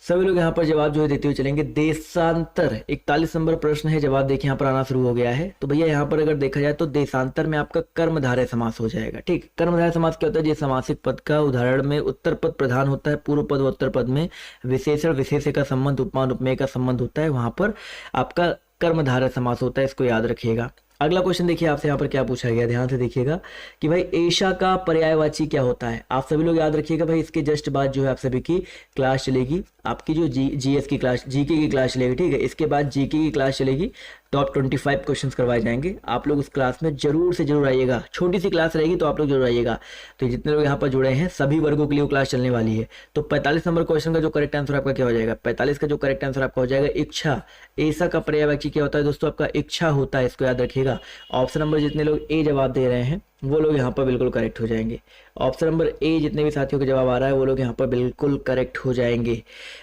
सभी लोग यहाँ पर जवाब जो है देते हुए चलेंगे। देशांतर 41 नंबर प्रश्न है, जवाब देखिए यहाँ पर आना शुरू हो गया है। तो भैया यहाँ पर अगर देखा जाए तो देशांतर में आपका कर्मधारय समास हो जाएगा। ठीक, कर्मधारय समास क्या होता है? जिस समासिक पद का उदाहरण में उत्तर पद प्रधान होता है, पूर्व पद व उत्तर पद में विशेषण विशेष्य का संबंध, उपमान उपमेय का संबंध होता है, वहां पर आपका कर्मधारय समास होता है, इसको याद रखिएगा। अगला क्वेश्चन देखिए आपसे यहाँ पर क्या पूछा गया, ध्यान से देखिएगा कि भाई ऐशा का पर्यायवाची क्या होता है। आप सभी लोग याद रखिएगा भाई, इसके जस्ट बाद जो है आप सभी की क्लास चलेगी, आपकी जो जीएस की क्लास, जीके की क्लास चलेगी। ठीक है, इसके बाद जीके की क्लास चलेगी, टॉप 25 क्वेश्चंस करवाए जाएंगे। आप लोग उस क्लास में जरूर से जरूर आइएगा, छोटी सी क्लास रहेगी तो आप लोग जरूर आइएगा। तो जितने लोग यहाँ पर जुड़े हैं सभी वर्गों के लिए वो क्लास चलने वाली है। तो 45 नंबर क्वेश्चन का जो करेक्ट आंसर आपका क्या हो जाएगा, 45 का जो करेक्ट आंसर आपका हो जाएगा इच्छा। ऐसा का पर्यायवाची क्या होता है दोस्तों, आपका इच्छा होता है, इसको याद रखिएगा। ऑप्शन नंबर जितने लोग ए जवाब दे रहे हैं वो लोग यहाँ पर बिल्कुल करेक्ट हो जाएंगे। ऑप्शन नंबर ए जितने भी साथियों का जवाब आ रहा है वो लोग यहाँ पर बिल्कुल करेक्ट हो जाएंगे।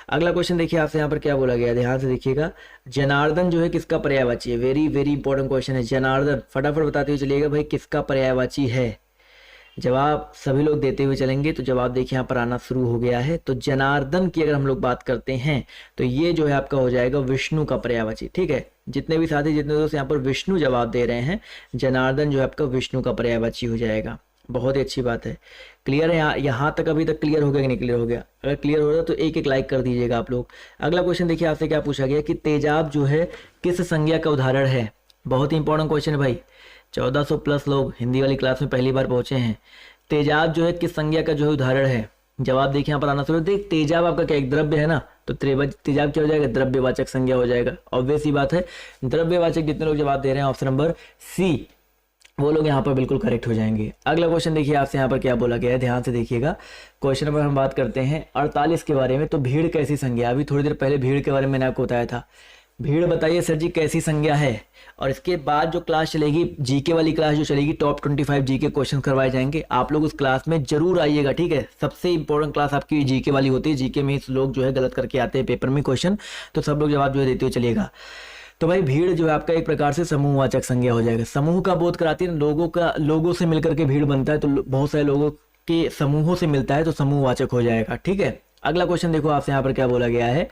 अगला क्वेश्चन देखिए आपसे यहाँ पर क्या बोला गया है, ध्यान से देखिएगा। जनार्दन जो है किसका पर्यायवाची है, वेरी वेरी इंपॉर्टेंट क्वेश्चन है। जनार्दन फटाफट बताते हुए चलिएगा भाई किसका पर्यायवाची है। जवाब सभी लोग देते हुए चलेंगे तो जवाब देखिए यहाँ पर आना शुरू हो गया है। तो जनार्दन की अगर हम लोग बात करते हैं तो ये जो है आपका हो जाएगा विष्णु का पर्यायवाची। ठीक है, जितने भी साथी जितने दोस्त यहाँ पर विष्णु जवाब दे रहे हैं, जनार्दन जो है आपका विष्णु का पर्यायवाची हो जाएगा। बहुत ही अच्छी बात है। क्लियर है यहाँ तक, अभी तक क्लियर हो गया कि नहीं क्लियर हो गया? अगर क्लियर हो रहा है तो एक एक लाइक कर दीजिएगा आप लोग। अगला क्वेश्चन देखिए आपसे क्या पूछा गया कि तेजाब जो है किस संज्ञा का उदाहरण है। बहुत ही इंपॉर्टेंट क्वेश्चन है भाई। 1400 प्लस लोग हिंदी वाली क्लास में पहली बार पहुंचे हैं। तेजाब जो है किस संज्ञा का जो है उदाहरण है, जवाब देखिए यहाँ पर आना शुरू। देख तेजाब आपका क्या एक द्रव्य है ना, तो तेजाब क्या हो जाएगा, द्रव्यवाचक संज्ञा हो जाएगा। ऑब्वियस ही बात है, द्रव्यवाचक जितने लोग जवाब दे रहे हैं ऑप्शन नंबर सी वो लोग यहाँ पर बिल्कुल करेक्ट हो जाएंगे। अगला क्वेश्चन देखिए आपसे यहाँ पर क्या बोला गया है, ध्यान से देखिएगा। क्वेश्चन नंबर हम बात करते हैं 48 के बारे में। तो भीड़ कैसी संज्ञा, अभी थोड़ी देर पहले भीड़ के बारे में मैंने आपको बताया था। भीड़ बताइए सर जी कैसी संज्ञा है। और इसके बाद जो क्लास चलेगी जीके वाली क्लास जो चलेगी, टॉप 25 जीके क्वेश्चन करवाए जाएंगे। आप लोग उस क्लास में जरूर आइएगा, ठीक है। सबसे इंपॉर्टेंट क्लास आपकी जीके वाली होती है। जीके में लोग जो है गलत करके आते हैं पेपर में क्वेश्चन, तो सब लोग जवाब जो है देते हुए चलिएगा। तो भाई भीड़ जो है आपका एक प्रकार से समूहवाचक संज्ञा हो जाएगा। समूह का बोध कराती है, लोगों से मिलकर के भीड़ बनता है, तो बहुत सारे लोगों के समूहों से मिलता है तो समूहवाचक हो जाएगा, ठीक है। अगला क्वेश्चन देखो आपसे यहाँ पर क्या बोला गया है,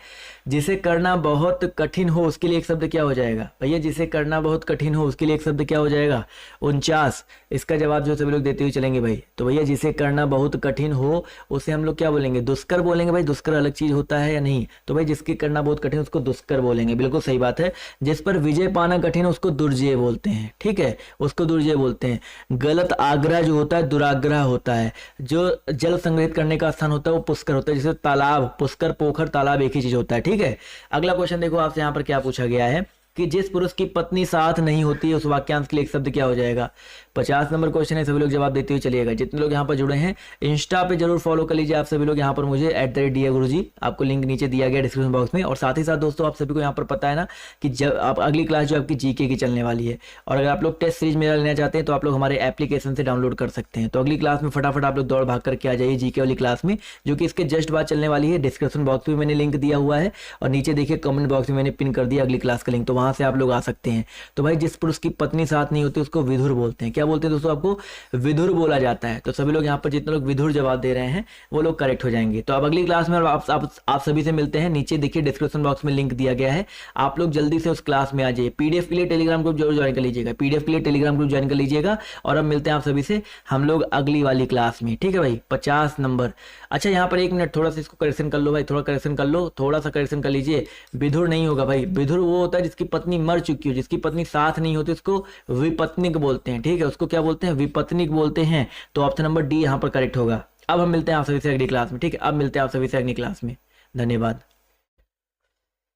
जिसे करना बहुत कठिन हो उसके लिए एक शब्द क्या हो जाएगा भैया, जिसे करना बहुत कठिन हो उसके लिए एक शब्द क्या हो जाएगा, 49। इसका जवाब जो सभी लोग देते हुए चलेंगे भाई। तो भैया जिसे करना बहुत कठिन हो उसे हम लोग क्या बोलेंगे, दुष्कर बोलेंगे। भाई दुष्कर अलग चीज होता है या नहीं, तो भाई जिसके करना बहुत कठिन उसको दुष्कर बोलेंगे, बिल्कुल सही बात है। जिस पर विजय पाना कठिन उसको दुर्जय बोलते हैं, ठीक है, उसको दुर्जय बोलते हैं। गलत आग्रह जो होता है दुराग्रह होता है। जो जल संग्रहित करने का स्थान होता है वो पुष्कर होता है, जैसे तालाब, पुष्कर पोखर तालाब एक ही चीज होता है, ठीक है। अगला क्वेश्चन देखो आपसे यहाँ पर क्या पूछा गया है कि जिस पुरुष की पत्नी साथ नहीं होती है उस वाक्यांश के लिए एक शब्द क्या हो जाएगा। 50 नंबर क्वेश्चन है, सभी लोग जवाब देते हुए चलिएगा। जितने लोग यहाँ पर जुड़े हैं इंस्टा पे जरूर फॉलो कर लीजिए आप सभी लोग यहाँ पर मुझे @DA गुरुजी, आपको लिंक नीचे दिया गया डिस्क्रिप्शन बॉक्स में। और साथ ही साथ दोस्तों आप सभी को यहाँ पर पता है ना कि जब आप अगली क्लास जो आपकी जीके की चलने वाली है, और अगर आप लोग टेस्ट सीरीज मेरा लेना चाहते हैं तो आप लोग हमारे एप्लीकेशन से डाउनलोड कर सकते हैं। तो अगली क्लास में फटाफट आप लोग दौड़ भाग करके आ जाइए जीके वाली क्लास में, जो कि इसके जस्ट बाद चलने वाली है। डिस्क्रिप्शन बॉक्स में मैंने लिंक दिया हुआ है और नीचे देखिए कमेंट बॉक्स में मैंने पिन कर दिया अगली क्लास का लिंक, तो वहां से आप लोग आ सकते हैं। तो भाई जिस पुरुष की पत्नी साथ नहीं होती उसको विधुर बोलते हैं। क्या बोलते हैं दोस्तों, आपको विधुर बोला जाता है। तो सभी लोग यहाँ पर जितने लोग विधुर जवाब दे रहे हैं वो लोग करेक्ट हो जाएंगे। तो अब अगली क्लास में आप सभी से मिलते हैं। नीचे देखिए डिस्क्रिप्शन बॉक्स में लिंक दिया गया है, आप लोग जल्दी से उस क्लास में आ जाइए। पीडीएफ के लिए टेलीग्राम ग्रुप जरूर ज्वाइन कर लीजिएगा, पीडीएफ के लिए टेलीग्राम ग्रुप ज्वाइन कर लीजिएगा। और अब मिलते हैं आप सभी से हम लोग अगली वाली क्लास में, ठीक है भाई। 50 नंबर। अच्छा यहाँ पर एक मिनट थोड़ा सा इसको करेक्शन कर लो भाई, थोड़ा करेक्शन कर लो, थोड़ा सा करेक्शन कर लीजिए। विधुर नहीं होगा भाई, विधुर वो होता है जिसकी पत्नी मर चुकी हो, जिसकी पत्नी साथ नहीं होती उसको विपत्निक बोलते हैं, ठीक है। उसको क्या बोलते हैं, विपत्निक बोलते हैं। तो ऑप्शन नंबर डी यहाँ पर करेक्ट होगा। अब हम मिलते हैं आप सभी से अगली क्लास में, ठीक है। अब मिलते हैं आप सभी से अगली क्लास में। धन्यवाद।